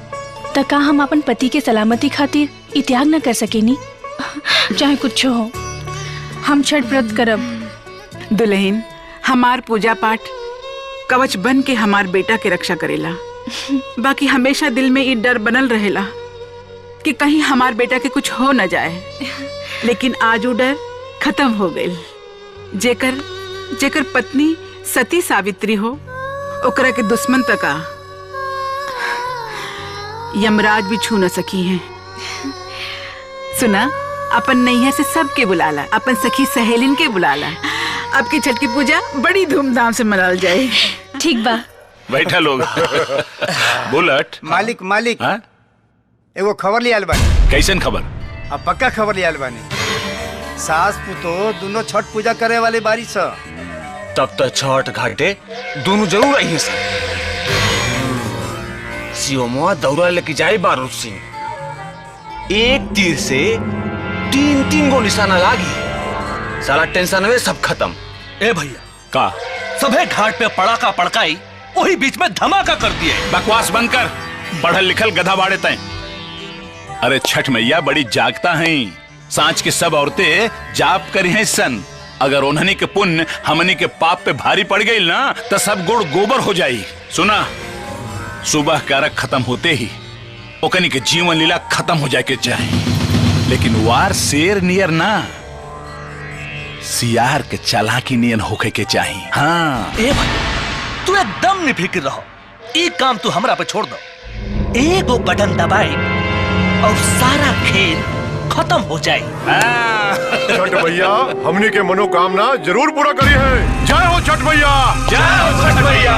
त का हम अपन पति के सलामती खातिर इ त्याग न कर सकेनी? चाहे कुछ हो, हम छठ व्रत करब। दुल्हन, हमार पूजा पाठ कवच बन के हमार बेटा के रक्षा करेला। बाकी हमेशा दिल में ये डर बनल रहेला कि कहीं हमार बेटा के कुछ हो न जाए। लेकिन आज वो डर खत्म हो गई। जेकर पत्नी सती सावित्री हो, ओकरा के दुश्मन तका यमराज भी छू न सकी हैं। सुना, अपन नैया से सबके बुलाला, अपन सखी सहेलिन के बुलाला। अब की छठ की पूजा बड़ी धूमधाम से मनाल जाए। ठीक बा। बैठा लोग। बुलेट मालिक मालिक एगो खबर लियाल बानी। कैसन खबर? अब पक्का खबर लियाल बानी। सास पुतो दोनों छठ पूजा करे वाले बारी सा। तब तो छठ घाटे दोनों जरूर आई सर। सियोमुआ दौरा लेके जाए बारूद सिंह। एक तीर से तीन तीन गो निशाना लागी। सारा टेंशन में सब खत्म। ए भैया का सभे घाट पे पड़ाका पड़काई, वही बीच में धमाका कर दिए। बकवास बंद कर, पढ़ल लिखल गधा बाड़े तय। अरे छठ मैया बड़ी जागता हैं। सांच की सब औरतें जाप करी हैं सन। अगर उन्हनी के पुण्य हमनी के पाप पे भारी पड़ गई ना तो सब गुड़ गोबर हो जाई। सुना, सुबह कारक खत्म होते ही ओकनी के जीवन लीला खत्म हो जाए के चाहे, लेकिन वार शेर नियर ना, सियार के चालाकी नियन होके के चाहिए। हाँ ए भाई तू एकदम निफिक्र रहो। एक काम तू हमरा पे छोड़ दो। एगो बटन दबाए और सारा खेल खत्म हो जाए। छठ भैया हमने के मनोकामना जरूर पूरा करी है। जय हो छठ भैया, जय हो छठ भैया।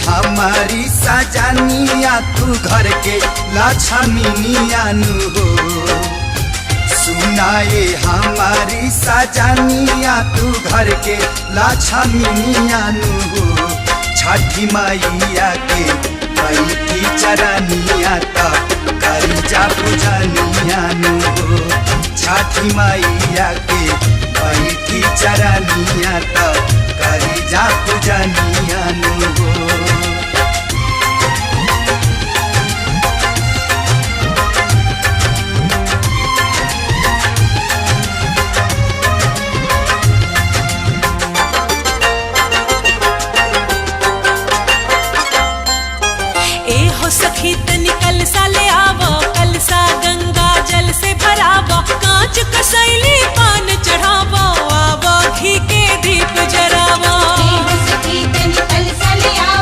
हमारी सजनिया तू घर के लक्ष्मीनिया नु हो। सुनाए हमारी सजनिया तू घर के लक्ष्मीनिया नु हो। छठी मैया के बैठी चरनिया तक करी जा पूजनिया नु हो। छठी मैया के बैठी चरनिया तक करी जा पूजनिया नु हो। सखी तनी कलसा ले आवो, कलसा गंगा जल से भरावो। कांच कसैली पान चढ़ावो, आवो घी के दीप जरावो। सखी तनी कलसा ले आवो।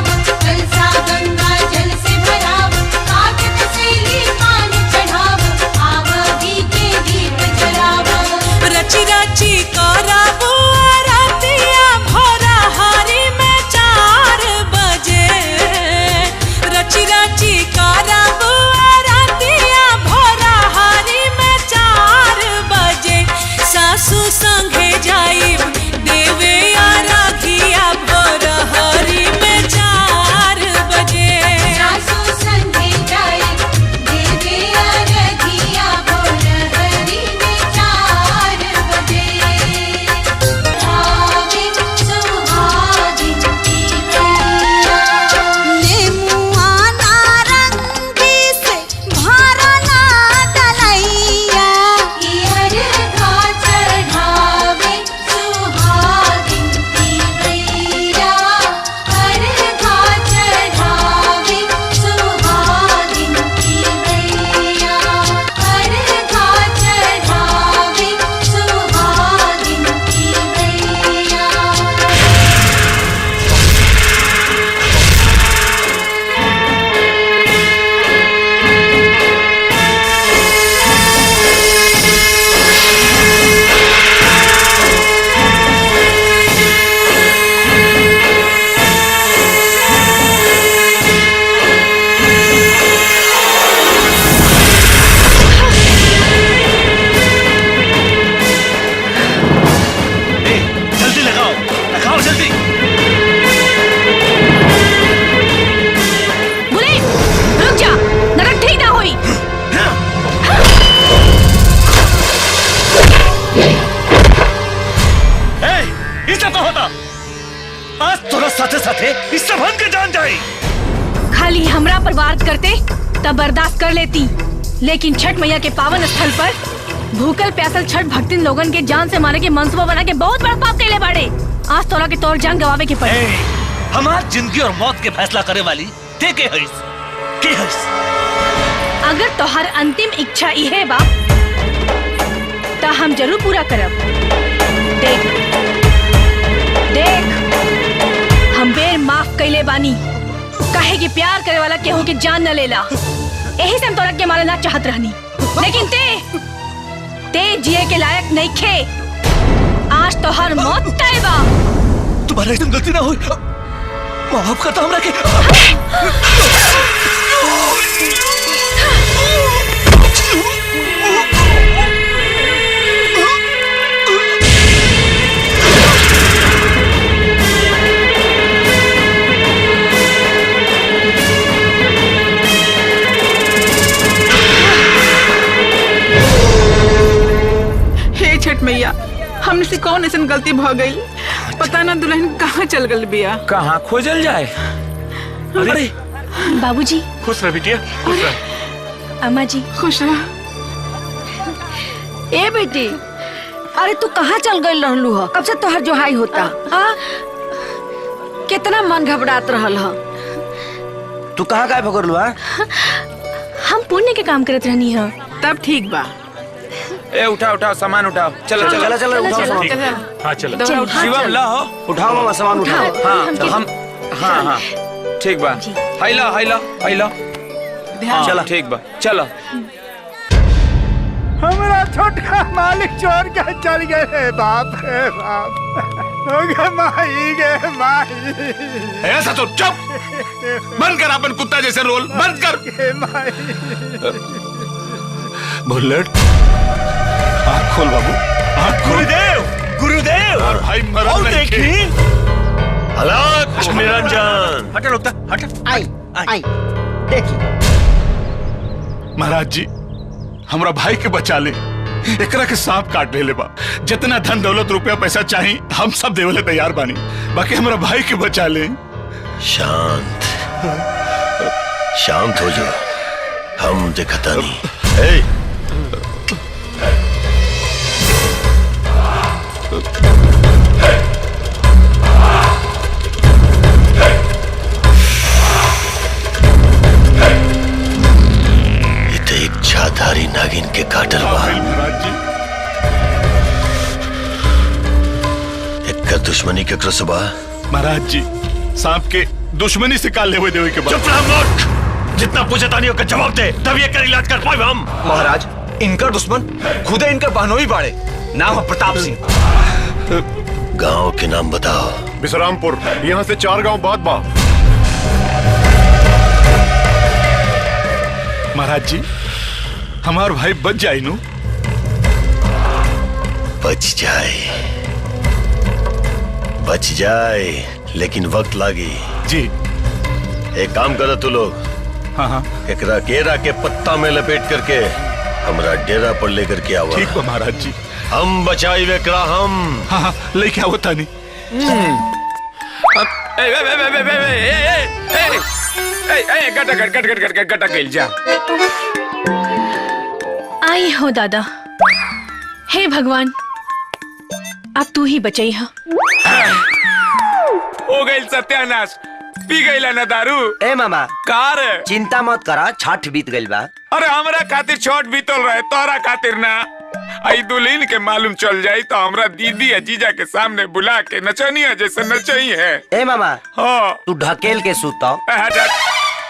ये सब का होता आज तोरा साथे साथे इस सब के जान जाई। खाली हमरा पर वार करते तब बर्दाश्त कर लेती, लेकिन छठ मैया के पावन स्थल पर भूखल प्यासल छठ भक्तिन लोगन के जान से मारे के मंसूबा बना के बहुत बड़ा पाप कैले बाड़े। आज तोरा के तोर जान गवावे के पड़े। हमार जिंदगी और मौत के फैसला करे वाली ते के हईस, के हईस। अगर तोहर अंतिम इच्छा इहे बा तो हम जरूर पूरा करब। देख देख हम बेर माफ कैले बानी, काहे कि प्यार करे वाला केहू के जान न लेला। यही से हम तोरा के मारे ना चाहत रहनी, लेकिन ते जिए के लायक नहीं खे। आज तो हर मौत तय बा। तुम्हारा एकदम गलती ना हुई, माफ करता हमरा के। हे छठ मैया, हमने से कौन ऐसी गलती भ गई, पता ना दुल्हन कहाँ चल गई बिया। कहाँ खोजल जाए। अरे बाबूजी खुश रह बिटिया, खुश रह। अम्मा जी खुश रह। ए बेटी, अरे तू कहाँ चल गई रहलू ह? कब से तोहर जोहाई होता। हाँ? कितना मन घबरात रहल ह। तू कहाँ गायब हो गइल? हम पुण्य के काम करत रहनी है। तब ठीक बा। ए उठाओ सामान उठाओ। चलो चलो उठाओ सामान। हाँ चलो। शिवम ला हो, उठाओ मामा सामान उठाओ। हाँ हम हाँ ठीक बा। हाइला चलो ठीक बा चलो। हमारा छोटका मालिक चोर के चल गए बाप रे बाप। गे माही। ऐसा तो चुप, बंद कर अपन कुत्ता जैसे रोल, बंद कर। बुलेट आँख खोल बाबू, आँख खोल। गुरुदेव और भाई मरद और नहीं खे। देखी अलग निरंजन। हटा रुकता हटा। आई देखी महाराज जी हमरा भाई के बचा ले, एकरा के सांप काट ले बा। जितना धन दौलत रुपया पैसा चाहिए हम सब देवले तैयार बानी, बाकी हमरा भाई के बचा ले। शांत हो जाओ, हम देखता नहीं। इच्छाधारी नागिन के काटल बा। एक दुश्मनी के क्रस बा। महाराज जी सांप के दुश्मनी से काल लेवे देवे के बाद। चुप रह मूर्ख, जितना पूछे तानियों का जवाब दे, तब ये कर इलाज कर पाए हम। महाराज इनका दुश्मन खुदे इनका बहनोई बाड़े, नाम है प्रताप सिंह। गांव के नाम बताओ। विश्रामपुर, यहाँ से 4 गांव बाद बा। महाराज जी हमार भाई बच जाए नु। बच जाए लेकिन वक्त लागी जी। एक काम करो तू लोग। हाँ एकरा केरा के पत्ता में लपेट करके हमरा डेरा पर लेकर के आओ। ठीक बा महाराज जी। हम बचाई वेकरा हम। हाँ लेके आओ तानी। गटा गइल जा। आई हो दादा। हे भगवान, अब तू ही बचाई हा। हो गइल सत्यानाश, पी गइला ना दारू। ए मामा कार चिंता मत करा, छठ बीत गइल बा। अरे हमरा खातिर छठ बीतल रहे, तोरा खातिर ना। आई दुल्हन के मालूम चल जाई तो हमरा दीदी या जीजा के सामने बुला के नचनिया जैसे नचई है। ए मामा हाँ तू ढकेल के सुतो।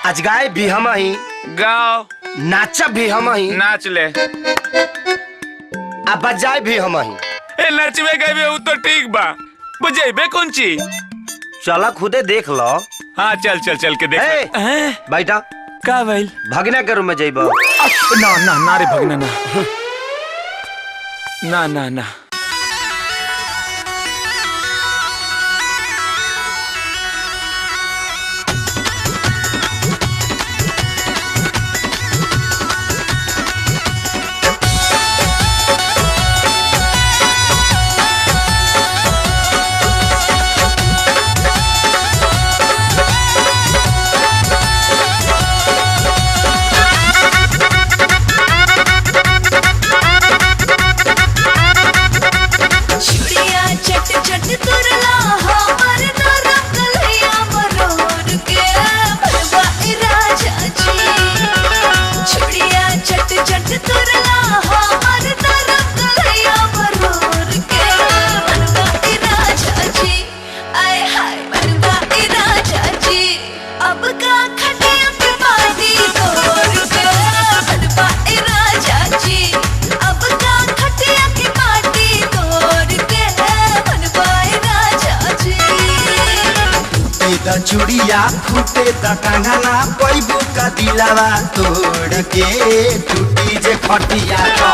आज गाय भी हम ही गाओ, नाचब भी हम ही नाच ले, आ बजाए भी हम ही। ए नचबे गए उ तो ठीक बा, बजेबे कौन चीज? चला खुदे देख लो। हाँ चल चल चल के देख। बैठा का भइल? भगना के रूम में जइब। ना ना ना रे भगना ना ना ना ना। त चुड़िया फूटे त कंगना पैबू का दिलावा तोड़ के टूटी जे खटिया तो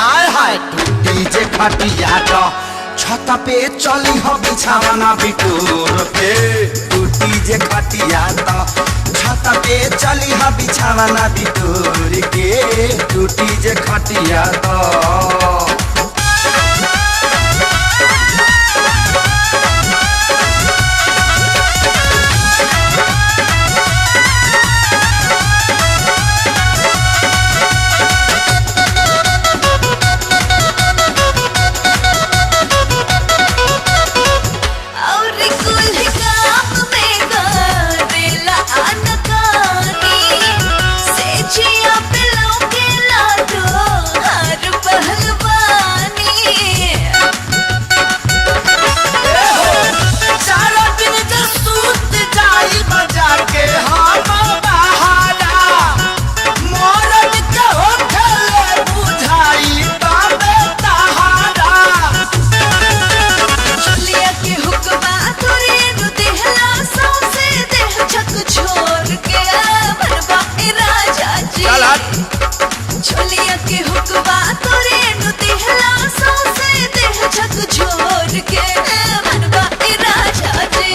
आय हाय टूटी जे खटिया तो छत पे चली हो बिछावना बिटोर के टूटी जे खटिया तो छत पे चली हो बिछावना बिटोर के टूटी जे खटिया तो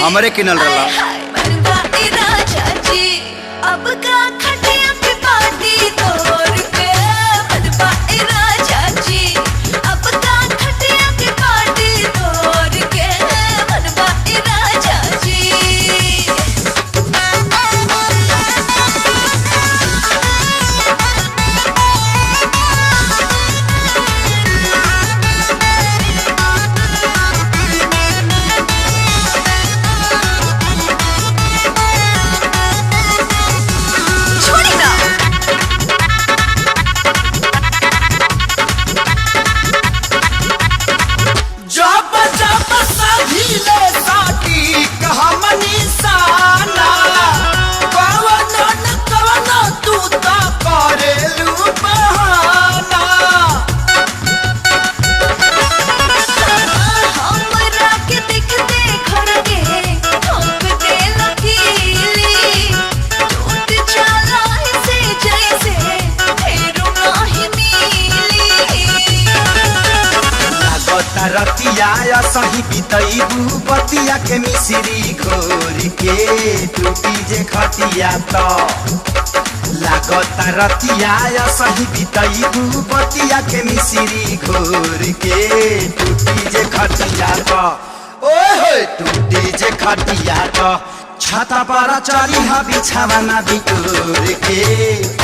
हमरे किनल रहा अब का खटिया के पार्टी तोड़ के मनवा राजा जी अब का खटिया के पार्टी तोड़ के मनवा राजा जी रतिया सही बितैबू बतिया के मिश्री घोर के टूटी जे खटिया तो लागता रतिया सही बितैबू बतिया के मिश्री घोर के टूटी जे खटिया तो ओए टूटी जे खटिया तो छता पर चढ़ी हा बिछावना बिटोर के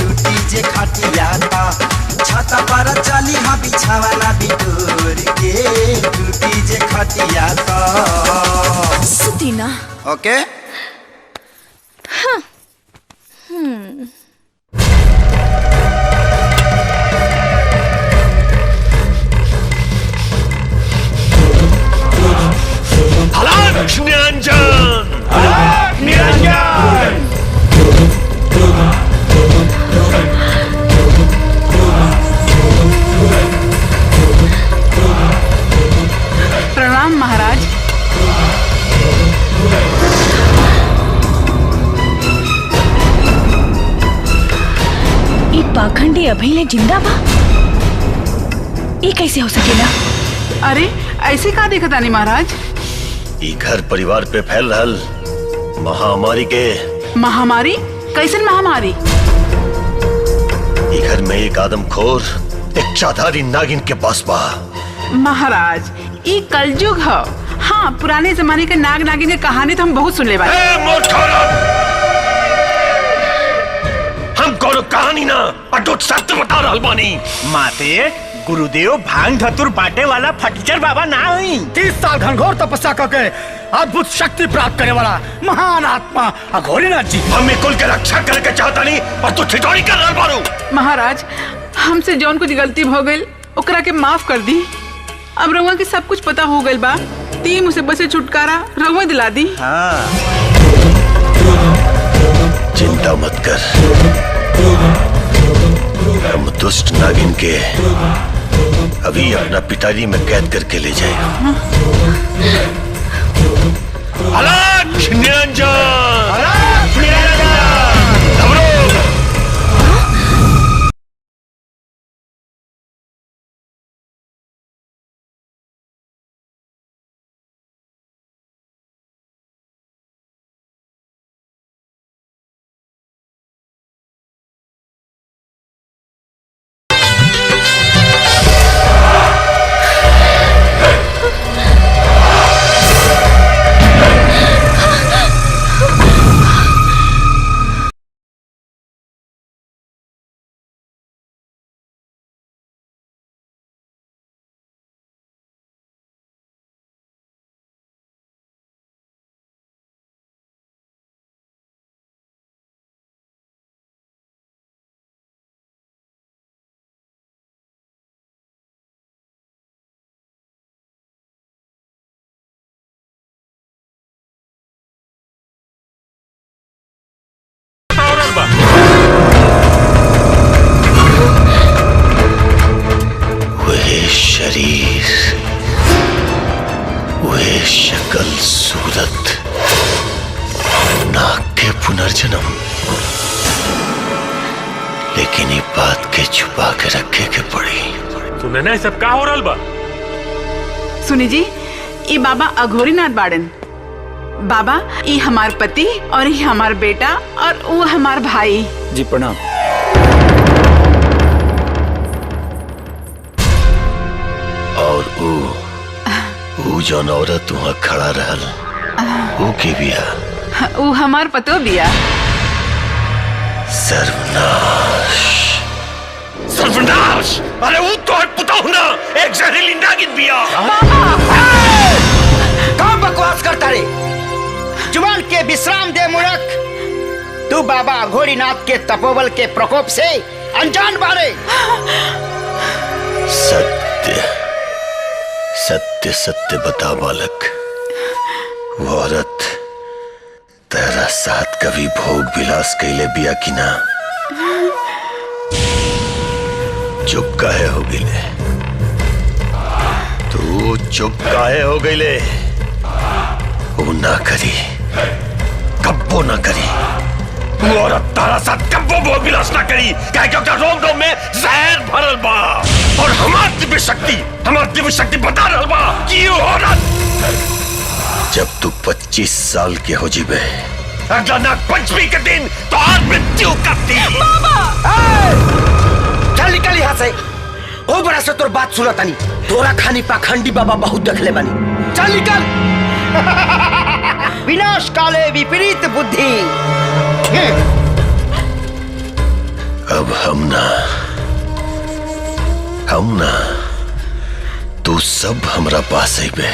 टूटी जे खटिया तो छत पर चली हा बिछावना बिटोर के टूटी जे खटिया तो सुतीना ओके हाँ। हलाक निरंजन निरंजन प्रणाम महाराज। ये पाखंडी अभी ले जिंदा बा? ये कैसे हो सकेला? अरे ऐसे का देखा तानी महाराज? ई घर परिवार पे फैल रहल महामारी के। महामारी? कैसन महामारी? ई घर में एक आदमखोर एक चाधारी नागिन के पास बा। महाराज ये कलयुग है। हाँ, पुराने जमाने के नाग नागिन की कहानी तो हम बहुत सुन ले हम कोनो कहानी ना अटूट सत्य बता रहल बानी। माते गुरुदेव भांग धतुर बांटे वाला फटीचर बाबा ना हुई। 30 साल घनघोर तपस्या करके अद्भुत शक्ति प्राप्त करने वाला महान आत्मा अघोरीनाथ जी। हम कुल के रक्षा करे के चाहता नहीं और तू ठिठोरी कर रहल बारू। महाराज हमसे जौन कुछ गलती हो गई ओकरा के माफ कर दी। अब रउआ के सब कुछ पता हो गइल बा। ती मुसीबत से छुटकारा रउआ दिला दी। हाँ। चिंता मत कर, हम दुष्ट नागिन के अभी अपना पिटारी में कैद करके ले जाएगा। हलाक निरंजन। रहल बा। वह शरीर, वह शक्ल सूरत, नाग के पुनर्जन्म, लेकिन ये बात के छुपा के रखे के पड़ी। सुने ना सब का हो रहल बा? सुनी जी, ये बाबा अघोरीनाथ बाड़न। बाबा ये हमार पति और ये हमार बेटा और वो हमार भाई। जी प्रणाम। और वो जौन औरत वहाँ खड़ा रहल, वो की बिया? वो हमार पतो बिया। सर्वनाश, सर्वनाश! अरे वो तो पुताऊ ना, एक जहरीली नागिन बिया। कौन बकवास करता रे? जुबान के विश्राम दे मूर्ख। तू बाबा अघोरीनाथ के तपोबल के प्रकोप से अनजान बारे। सत्य सत्य सत्य बता बालक, वो औरत तेरा साथ कभी भोग विलास कैले बिया कि ना? चुप काहे हो गईले? तू चुप काहे हो गईले? वो ना करी, कब्बो ना करी। वो औरत तारा साथ कब्बो भोग विलास ना करी, क्योंकि रोम रोम में जहर भरल बा। और हमार दिव्य शक्ति बता रहल बा कि वो औरत जब तू 25 साल के हो जीबे, अगला नाग पंचमी के दिन तो आज मृत्यु करती। चल निकल यहाँ से। ओ बड़ा से तोर बात सुना तानी। तोरा खानी पाखंडी बाबा बहुत देखले बानी। चल निकल। विनाश काले विपरीत बुद्धि। अब हम ना तू सब हमरा पास आइबे।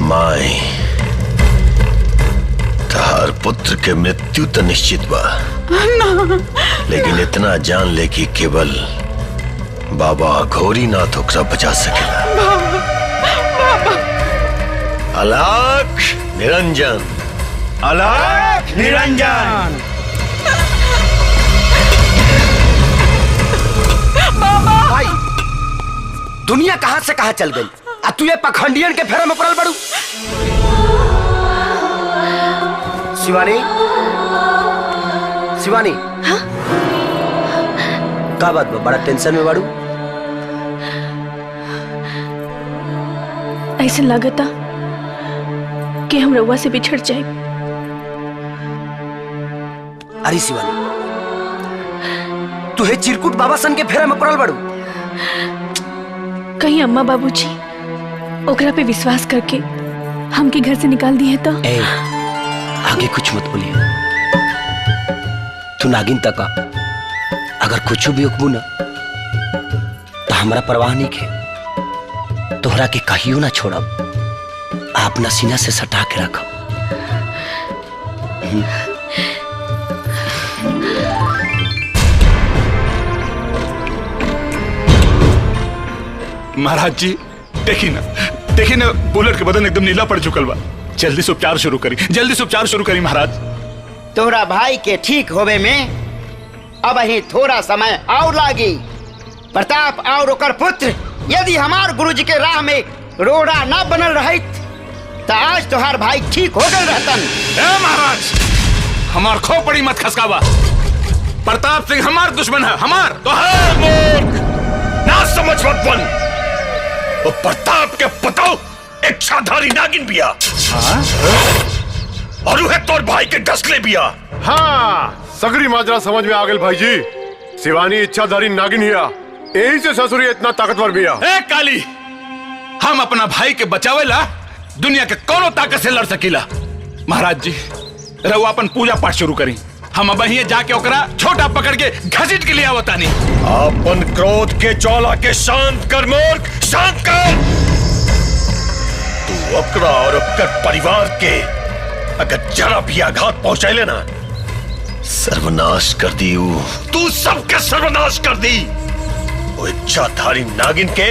माई तहार पुत्र के मृत्यु तो निश्चित बा, लेकिन इतना जान ले कि केवल बाबा अघोरीनाथ ओकरा बचा सकेला। अलख निरंजन, अलख निरंजन। भाई, दुनिया कहां से कहां चल गई? आ तू ये पखंडियन के फेरे में पड़ल बड़ू। शिवानी, शिवानी। हाँ? का बात बा? बड़ा टेंशन में बाड़ू। ऐसा लगता कि हम रउआ से बिछड़ जाए। अरे शिवानी, तुहे चिरकुट बाबा सन के फेरे में पड़ल बड़ू। कहीं अम्मा बाबूजी ओकरा पे विश्वास करके हमके घर से निकाल दिए तो? आगे कुछ मत बोलिए। तू नागिन तक अगर कुछ भी उकबू ना तो हमारा परवाह नहीं है। तोहरा के कहियो ना छोड़ब, अपना सीना से सटा के रखब। महाराज जी देखी ना बुलेट के बदन एकदम नीला पड़ चुकल बा। जल्दी से उपचार शुरू करी महाराज। तोहरा भाई के ठीक होवे में अब ही थोड़ा समय और लागी। प्रताप और ओकर पुत्र यदि हमार गुरुजी के राह में रोड़ा न बनल रहित तो आज तोहार भाई ठीक हो गए रहतन। महाराज, हमार खोपड़ी मत खसकावा। प्रताप सिंह हमार दुश्मन है, हमार तो ना समझ मत बन। वो प्रताप के पताओ एक छाधारी नागिन बिया। और वह तोर भाई के डसले बिया। हाँ, सगरी माजरा समझ में आ गई भाई जी। शिवानी इच्छाधारी नागिन हिया, यही से ससुरी इतना ताकतवर बिया। ए काली, हम अपना भाई के बचावेला दुनिया के कोनो ताकत से लड़ सकीला। महाराज जी, रहुआ अपन पूजा पाठ शुरू करी। हम अब ही जाके ओकरा छोटा पकड़ के घसीट के लिए आवतानी। अपन क्रोध के ज्वाला के शांत कर मूर्ख, शांत कर। तू ओकरा और ओकर परिवार के अगर जरा भी आघात पहुंचाए ना, सर्वनाश कर दी। तू सबके सर्वनाश कर दी। वो इच्छाधारी नागिन के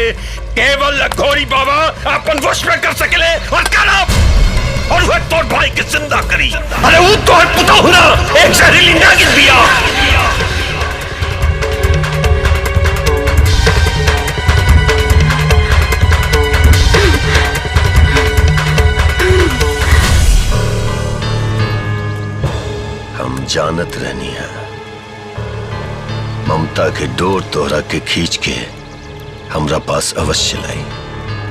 केवल घोड़ी बाबा अपन वश में कर सकेले और करब और वह तोर भाई के जिंदा करी। अरे वो तो है पुता हुना एक जहरीली नागिन बिया। हम जानत रहनी है ममता के डोर तोहरा के खींच के हमरा पास अवश्य लाई।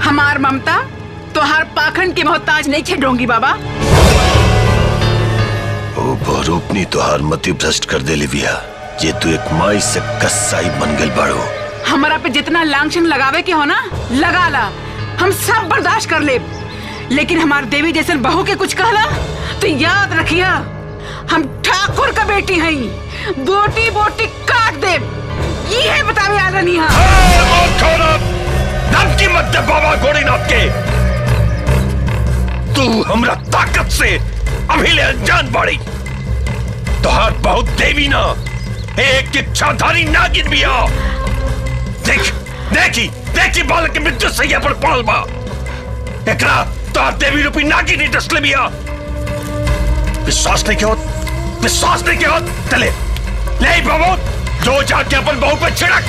हमार ममता तोहार पाखंड के मोहताज नहीं छे डोंगी बाबा। ओ बहुरूपनी तोहार मति भ्रष्ट कर दे लिविया जे तू एक माई से कसाई बन गल बाड़ो। हमारा पे जितना लांछन लगावे के हो ना लगा ला, हम सब बर्दाश्त कर ले। लेकिन हमार देवी जैसे बहू के कुछ कहला तो याद रखिया हम ठाकुर का बेटी हैं, बोटी बोटी काट दे। ये है बतावे आ रही धमकी मत दे बाबा गोरीनाथ के। तू हमरा ताकत से अभी ले अनजान बाड़ी। तोहार बहुत देवी ना एक इच्छाधारी नागिन भी आ। देख देखी देखी बालक के मृत्यु सैया पर पड़ल बा। एकरा तोहार देवी रूपी नागिन ही डसले भी आ। विश्वास नहीं क्यों चले ले बाबू जो जाके अपन बहू पे छिड़क।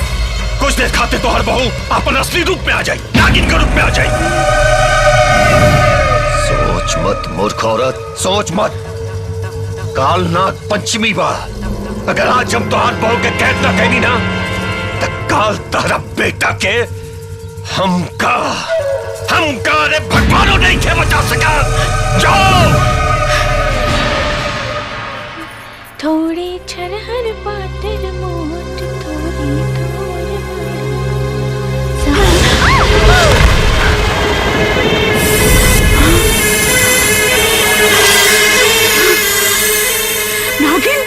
कुछ देर खाते तो हर बहू अपन असली रूप में आ जाए, नागिन के रूप में आ जाए। सोच मत मूर्ख औरत, सोच मत। काल नाग पंचमी बा। अगर आज हम तोहार बहू के कैद ना कहनी ना तो काल तारा बेटा के हमका अरे भगवानों नहीं खे बचा सका। जाओ थोड़े छरहर पाटर मोट थोड़ी थोर नागिन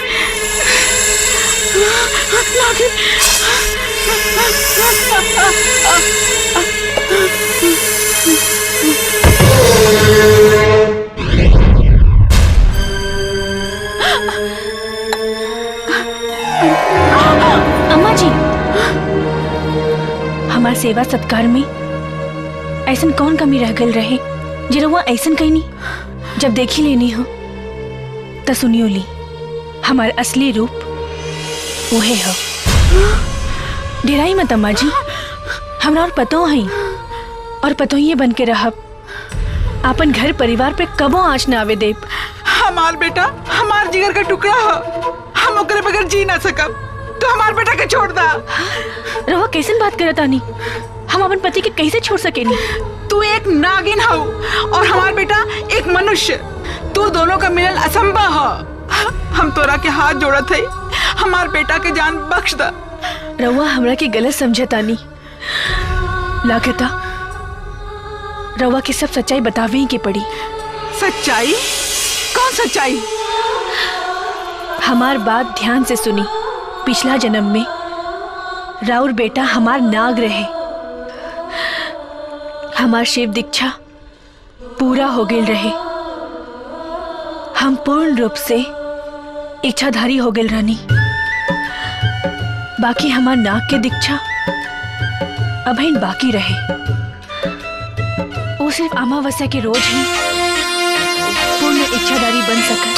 नागिन अम्मा जी, हमार सेवा सत्कार में ऐसन कौन कमी रह गल रहे जे रउआ ऐसन कहनी। जब देखी लेनी हो तो सुनियो ली, हमार असली रूप वहे हो। डेराई मत अम्मा जी, हमरा और पतो है और पतो ही बन के रहब। अपन घर परिवार पे कबो आँच न आवे देब। हमार बेटा हमार जिगर का टुकड़ा हो, हम ओकरे बगैर जी ना सकब। तो हमार बेटा के छोड़ दा। रवा कैसन बात करत आनी? हम अपन पति के कैसे छोड़ सकेनी? तू एक नागिन हो और हमार बेटा एक मनुष्य। तू दोनों का मिलन असंभव हो। हम तोरा के हाथ जोड़त है, हमार बेटा के जान बख्श दा। रवा हमरा के गलत समझतानी। लागता रवा की सब सच्चाई बतावे ही के पड़ी। सच्चाई? कौन सच्चाई? हमार बात ध्यान से सुनी। पिछला जन्म में राउर बेटा हमार नाग रहे। हमार शिव दीक्षा पूरा हो गए रहे। हम पूर्ण रूप से इच्छाधारी हो गए रानी। बाकी हमार नाग के दीक्षा अभी बाकी रहे। वो सिर्फ अमावस्या के रोज ही पूर्ण इच्छाधारी बन सका।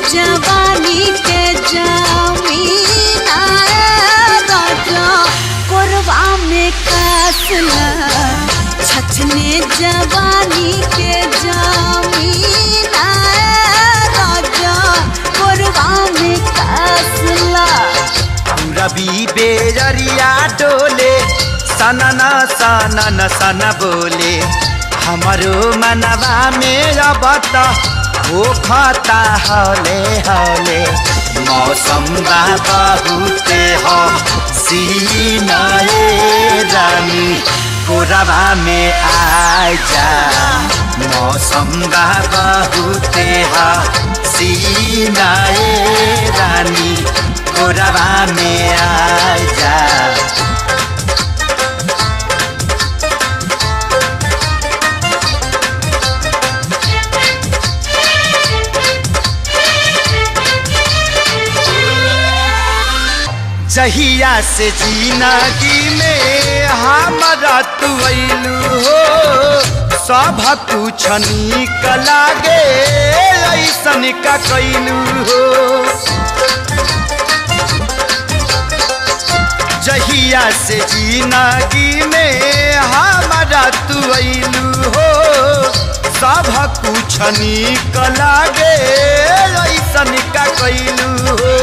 जवानी के जमीन राजा कोरवा में कसला। छछने जवानी के जमीन राजा कोरवा में कसला। रवि बेजरिया डोले सना ना सना न सना बोले हमारो मनवा में अब तो हो खाता हौले हौले मौसम बा बहुत हो सीनाए रानी कोरबा में आ जा मौसम बा बहुत हो सीनाए रानी कोरबा में आ जा जहिया से जिंदगी में हमारा तू अइलू हो सब कुछ निक लागे ऐसन का कैलू हो जहिया से जिंदगी में हमारा तू अइलू हो सब कुछ निक लागे ऐसन का कैलू हो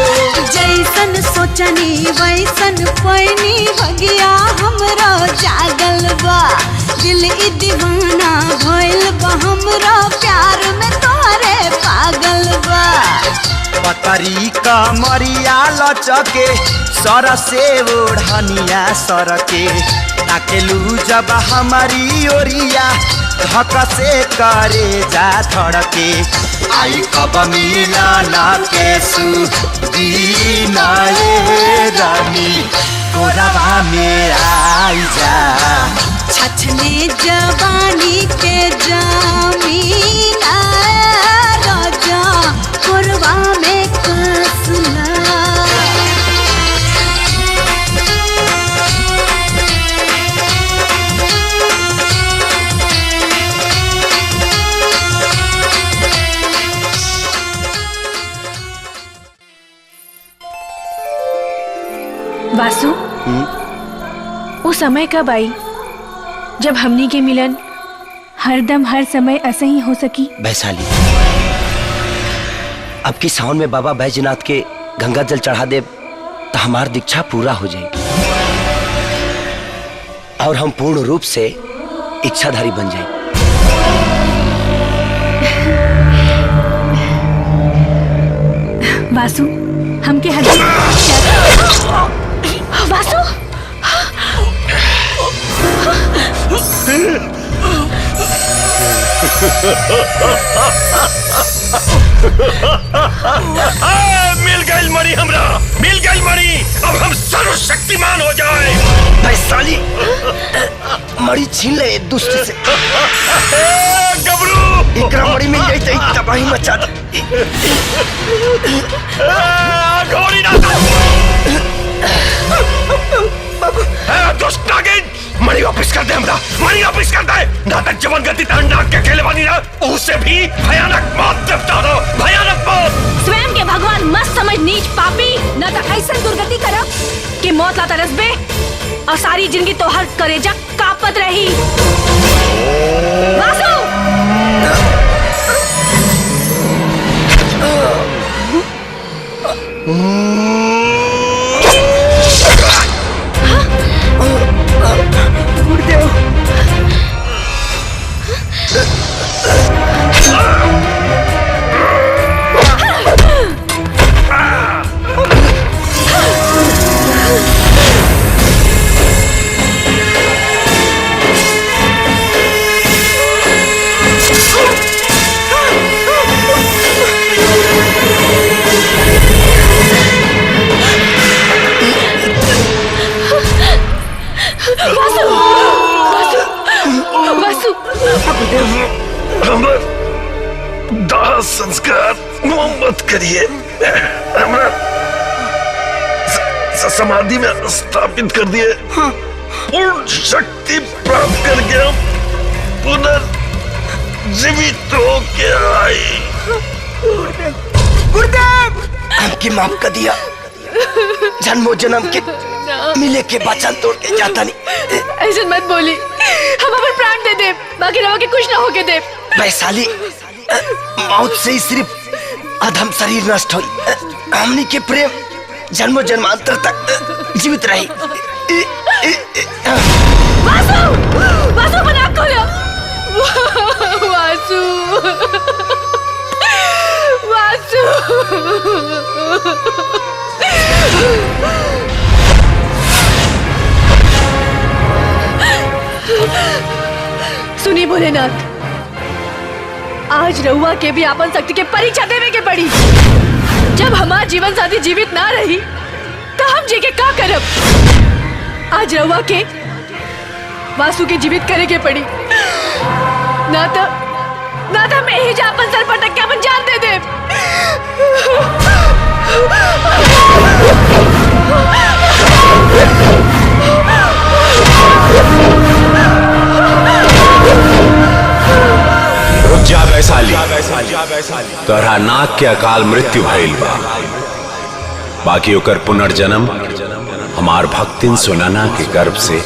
जैसन सोचनी वैसन पैनी भगिया हमरो जागल बा दिल ई दीवाना भइल बा हमरो प्यार में तोरे पागल बा पतरी का मरिया लचके सर से ओढ़निया सर के ताकेलू जब हमारी ओरिया धक से करे जा धड़के आई कब मिलाना के सुदीना ये रानी कोरबा में आई जा छछने जवानी के जमीन राजा कोरबा में कसला वासु वो समय कब आई जब हमनी के मिलन हरदम हर समय ऐसे ही हो सकी? वैशाली अब की सावन में बाबा बैजनाथ के गंगा जल चढ़ा दे तो हमार दीक्षा पूरा हो जाएगी और हम पूर्ण रूप से इच्छाधारी बन जाएंगे। वासु हमके वासु मिल गई मणि हमरा मिल गई मणि अब हम सर्वशक्तिमान हो जाए। वैशाली मणि छीन ले दुष्ट से गबरू एकरा मणि मिल गई तो तबाही मचा दो घोड़ी ना दुष्ट नागिन मणि वापिस कर दे हमरा मणि वापिस कर दे नाटक जवन गति नाग के खेले बनी ना उससे भी भयानक मौत देवता दो भयानक मौत स्वयं के भगवान मत समझ नीच पापी न तो ऐसा दुर्गति करब कि मौत ला तरसबे और सारी जिंदगी तोहर करेजा कापत रही। वासु दाह संस्कार मोहम्मत करिए हमरा समाधि में स्थापित कर दिए पूर्ण शक्ति प्राप्त करके हम पुनर्जीवित होके आई। गुरुदेव हमकी माफ कर दिया जन्मों जन्म के मिले के वचन तोड़ के जाता नहीं। ऐसा मत बोली हम अपन प्राण दे दे बाकी रहो के कुछ ना होके दे। वैशाली मौत से ही सिर्फ अधम शरीर नष्ट हुई हमनी के प्रेम जन्मों जन्मांतर तक जीवित रही वासु वासु अपन आँख खोलो वासु वासु सुनी भोलेनाथ, आज रहुआ के भी आपन शक्ति के परीक्षा देवे के पड़ी। जब हमार जीवन साथी जीवित ना रही तो हम जी के का करब। आज रहुआ के वासु के जीवित करे के पड़ी, ना तो मैं ही जा अपन सर पटक के अपन जान दे दे। रुक जा वैशाली, तोहरा नाक के अकाल मृत्यु भइल बा। बाकी ओकर पुनर्जन्म हमार भक्तिन सुनाना के गर्भ से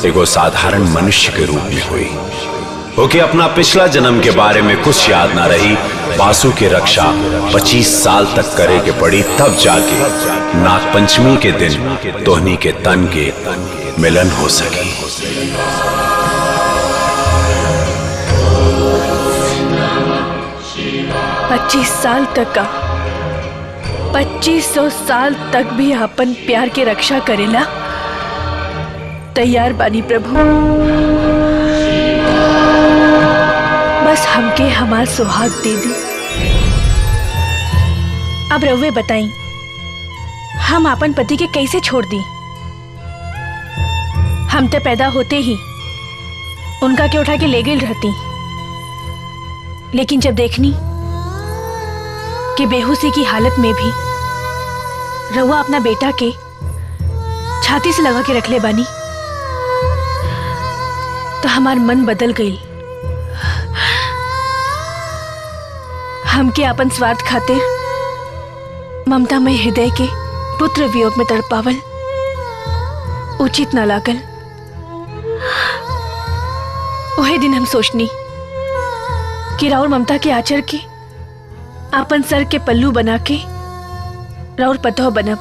एगो साधारण मनुष्य के रूप में हुई। ओके अपना पिछला जन्म के बारे में कुछ याद ना रही। वासु की रक्षा 25 साल तक करे के पड़ी, तब जाके नाग पंचमी के दिन तोहनी के तन के मिलन हो सकी। 25 साल तक का 2500 साल तक भी अपन प्यार के रक्षा करेला तैयार बानी प्रभु। बस हमके हमार सुहाग दे दी। अब रउवे बताई, हम अपन पति के कैसे छोड़ दी। हम तो पैदा होते ही उनका के उठा के ले गई रहती, लेकिन जब देखनी कि बेहोशी की हालत में भी रउआ अपना बेटा के छाती से लगा के रख ले बानी, तो हमार मन बदल गई। हमके अपन स्वार्थ खातिर ममता में हृदय के पुत्र वियोग में तड़पावल उचित न लागल। वही दिन हम सोचनी कि राउर ममता के आचर के अपन सर के पल्लू बना के राउर पतोह बनब।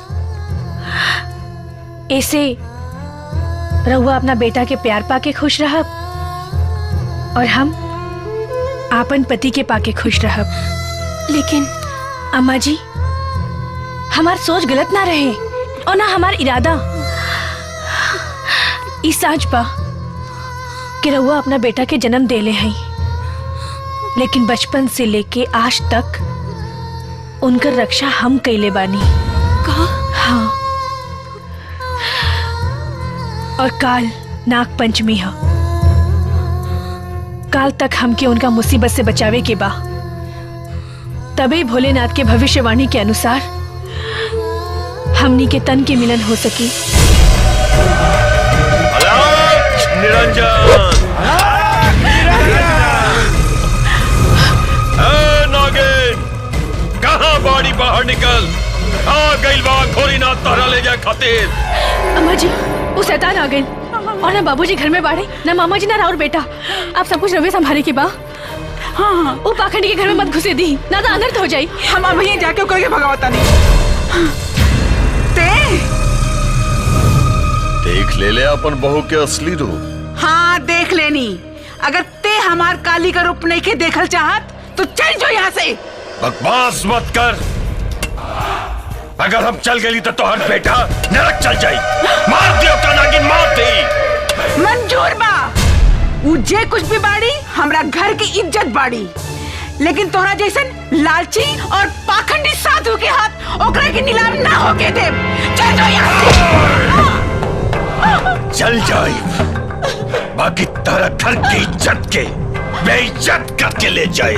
ऐसे रहुआ अपना बेटा के प्यार पाके खुश रहब और हम आपन पति के पाके खुश रहब। लेकिन अम्मा जी, हमार सोच गलत ना रहे और ना हमार इरादा। इस आज बा कि रहुआ अपना बेटा के जन्म देले हैं, लेकिन बचपन से लेके आज तक उनकर रक्षा हम कैले बानी। कहा? हाँ, और काल नाग पंचमी है। काल तक हमके उनका मुसीबत से बचावे के बा, तभी भोलेनाथ के भविष्यवाणी के अनुसार हमनी के तन के मिलन हो सकी। निरंजन, नागिन, कहाँ बॉडी बाहर निकल। आ गई बा घोरीनाथ तोहरा ले जाए खातिर। अम्मा जी, वो शैतान आ गई और ना बाबूजी घर में बाड़े, ना मामा जी, ना राउर बेटा। आप सब कुछ रवे संभाले के बा। हाँ, वो पाखंडी के घर में मत घुसे दी, ना तो अनर्थ हो जाई। हम अब यहीं जाके करके भगावता नहीं। देख ले अपन बहू के असली रूप। हाँ, देख लेनी। अगर ते हमार काली का रूप नहीं के देखल चाहत तो चल जो यहाँ से। बकवास मत कर। अगर हम चल गई तो तोहर बेटा नरक चल जाई। मार दियो का नागिन, मार दी। मंजूर बा। उजे कुछ भी बाड़ी, हमरा घर की इज्जत बाड़ी, लेकिन तोहरा जैसन लालची और पाखंडी साधु के हाथ ओकरा के नीलाम ना होके दे। चल जो यहाँ से। चल जाई, बाकी तारा घर की इज्जत के बेइज्जत करके ले जाए।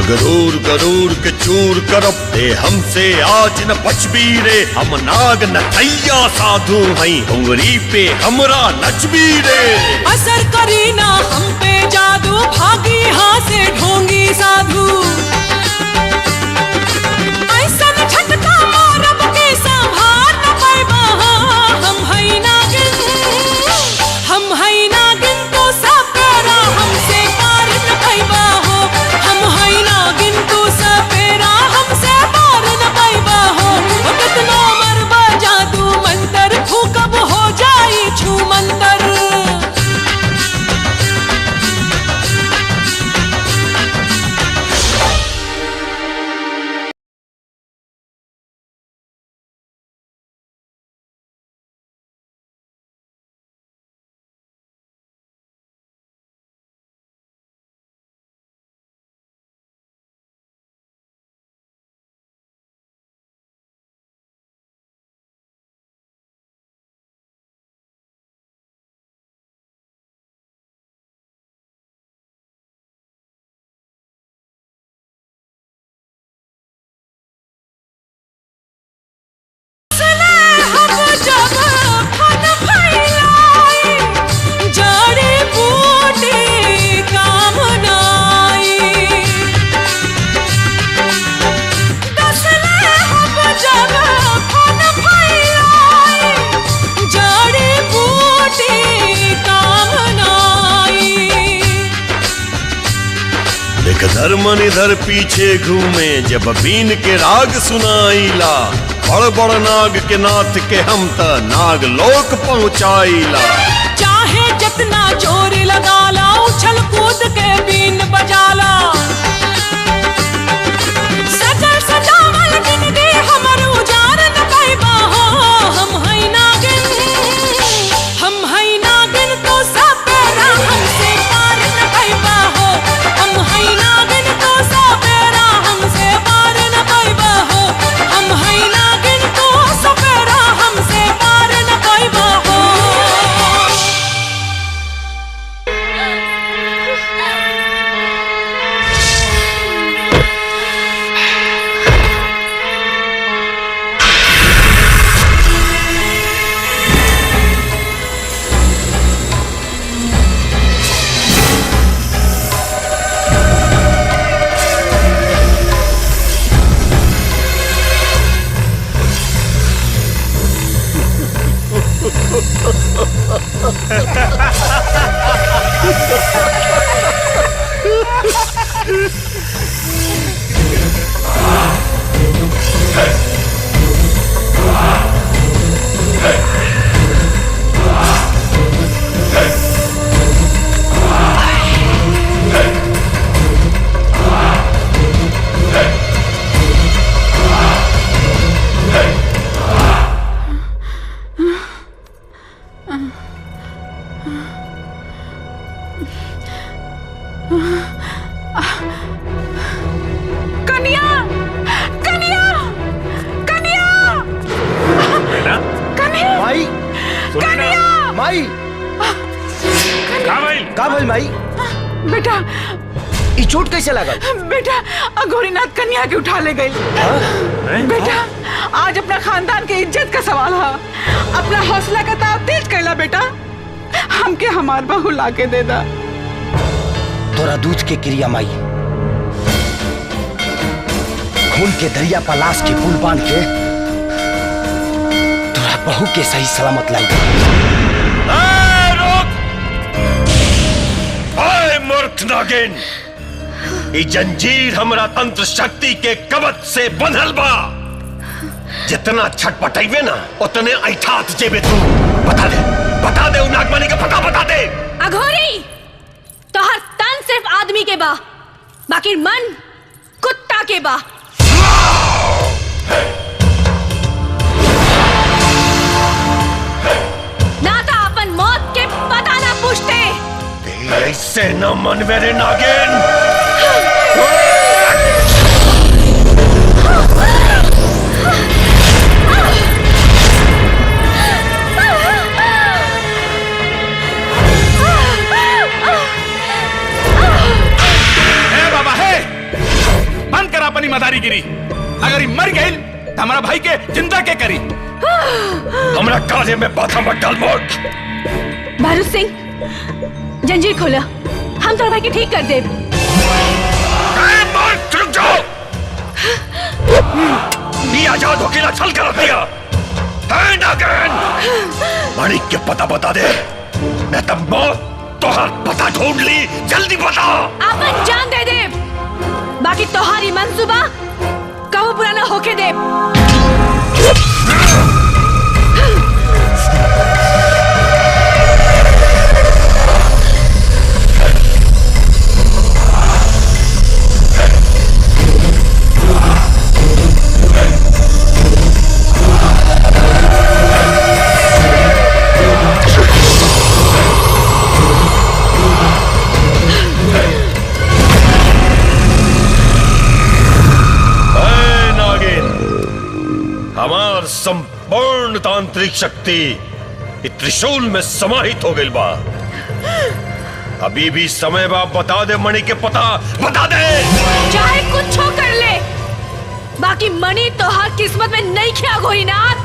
गरूर गरूर के चूर करब ते हमसे आज न बचबी रे। हम नाग नथैया साधु हई उंगरी पे हमरा नचबी रे। असर करी ना हम पे जादू भागी यहाँ से ढोंगी साधु। ऐसा न झटका मारब के संभार न पाइबा हम हई नागिन। हम हई नागिन तो सपेरा हमसे पार न पाइबा हो। हम हई नागिन तो सपेरा हमसे पार न पाइबा हो। कितना मरबा जादू मंतर फूकब हो जाई छू मंतर। धर्मन इधर पीछे घूमे जब बीन के राग सुनाईला। बड़ बड़ नाग के नाथ के हम त नाग लोक पहुँचाईला। चाहे जितना जोर लगाला उछल कूद के बीन बजाला। सजल सजावल जिंदगी हमर उजार न पाइबा हो। हम हई नागिन। हम हई नागिन तो सपेरा हमसे पार न पाइबा हो। हम हई नागिन तो सपेरा हमसे पार न पाइबा हो। हम हई नागिन तो सपेरा हमसे पार न पाइबा हो। कन्या कन्या कन्या कन्या माई कन्या माई का भइल माई? बेटा ई चोट कैसे लागल? बेटा अघोरीनाथ कन्या के उठा ले गई। बेटा आज अपना खानदान के इज्जत का सवाल है। अपना हौसला का ताव तेज कैला बेटा। हमके हमार बहू लाके दे दा। तोरा दूध के क्रिया माई खून के दरिया पर लाश के पुल बांध के तोरा बहू के सही सलामत लाई। मूर्ख नागिन, ई जंजीर हमरा तंत्र शक्ति के कवच से बंधल बा। जितना छटपटाइबे ना उतने ऐठात जेबे तू। बता दे उ नागमणि का पता बता दे। अघोरी तो हर तन सिर्फ आदमी के बा, बाकी मन कुत्ता के बा। ना था अपन मौत के पता ना पूछते। ऐसे न मन मेरे नागिन। जिम्मेदारी गिरी। अगर ये मर गई तो हमारा भाई के जिंदा के करी। हमरा काले में बाधा मत डाल मोट। बारूद सिंह जंजीर खोला, हम तोरा भाई के ठीक कर दे। रुक जाओ, ये आजाद होके छल कर दिया। माणिक के पता बता दे, मैं तब मौत तोहार पता ढूंढ ली। जल्दी बता। आपन जान दे दे, बाकी तोहारी मंसूबा कबू पूरा ना होके दे। हमार संपूर्ण तांत्रिक शक्ति त्रिशूल में समाहित हो गई बा। अभी भी समय बा, बता दे मणि के पता, बता दे। चाहे कुछ हो कर ले, बाकी मणि तो हर किस्मत में नहीं खिया गोरीनाथ।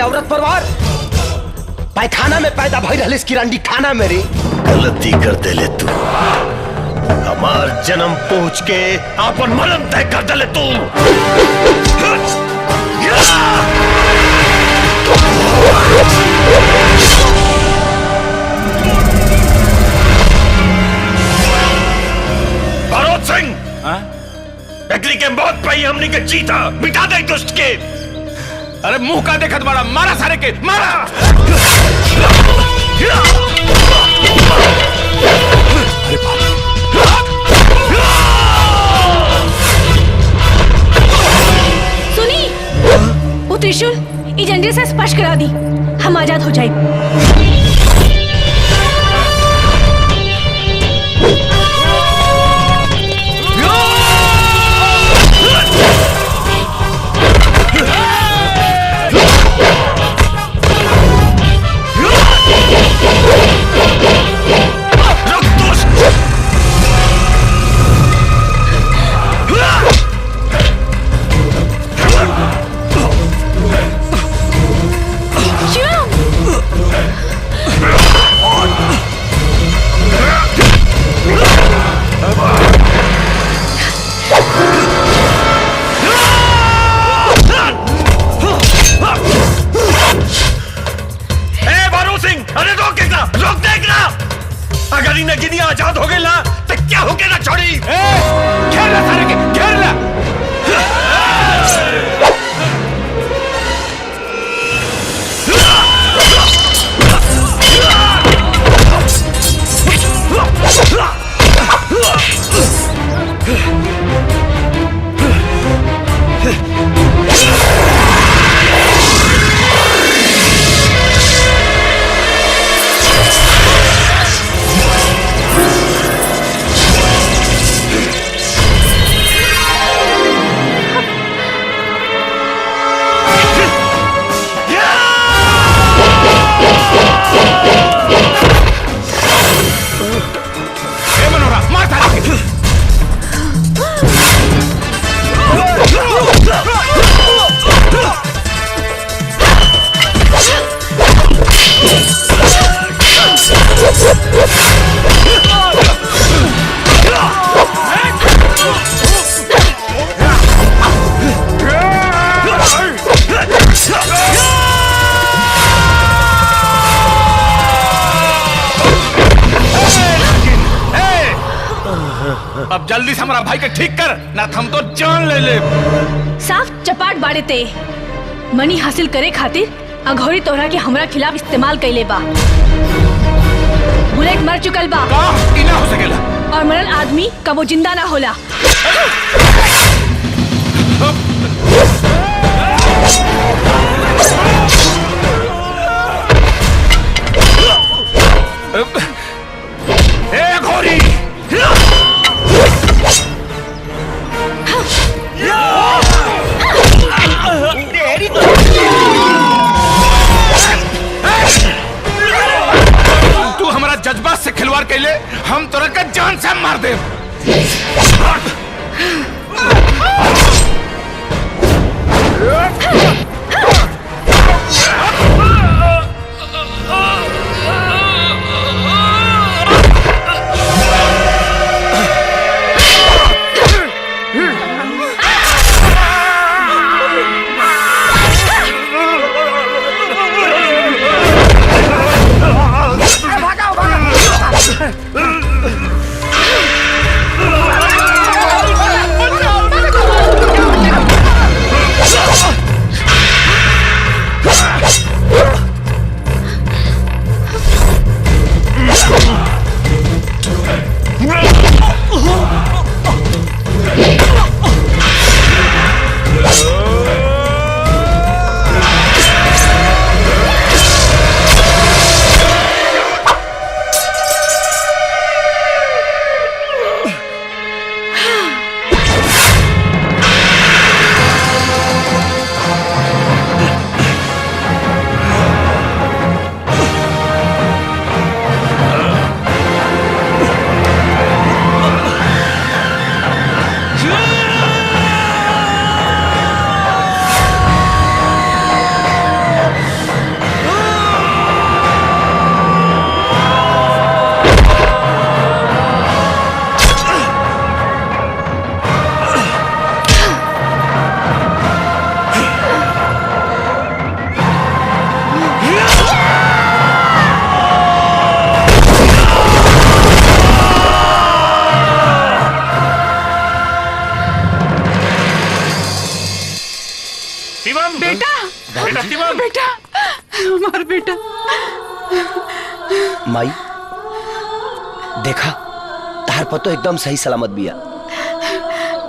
औरत परवार पैखाना में पैदा भई रहले किरांडी खाना में रे। गलती कर दे ले तू, हमार जन्म पूछ के आपन मरण तय कर दे ले तू। बारोद सिंह, एकरी के मौत पे ही हमने के जीता, मिटा दे दुष्ट के। अरे मुंह का देखत बड़ा, मारा सारे के, मारा। सुनी, वो त्रिशूल इस जंजीर से स्पर्श करा दी, हम आजाद हो जाए। अगर इन्हें गिनी आजाद हो गई ना तो क्या हो गया ना छोड़ी। घेर ला सारे के, घेर ला। अब जल्दी से हमारा भाई के ठीक कर, ना हम तो जान ले ले। साफ चपाट बाड़े ते मनी हासिल करे खातिर अघोरी तोहरा के हमरा खिलाफ इस्तेमाल कैले बा। बुलेट मर चुकल बा, ई ना हो सकेला। और मरल आदमी कबो जिंदा ना होला। ए घोरी, व्यवहार कैले हम तोरा के जान से मार दे। बेटा हमारा बेटा। माई देखा तार पतो एकदम सही सलामत बिया।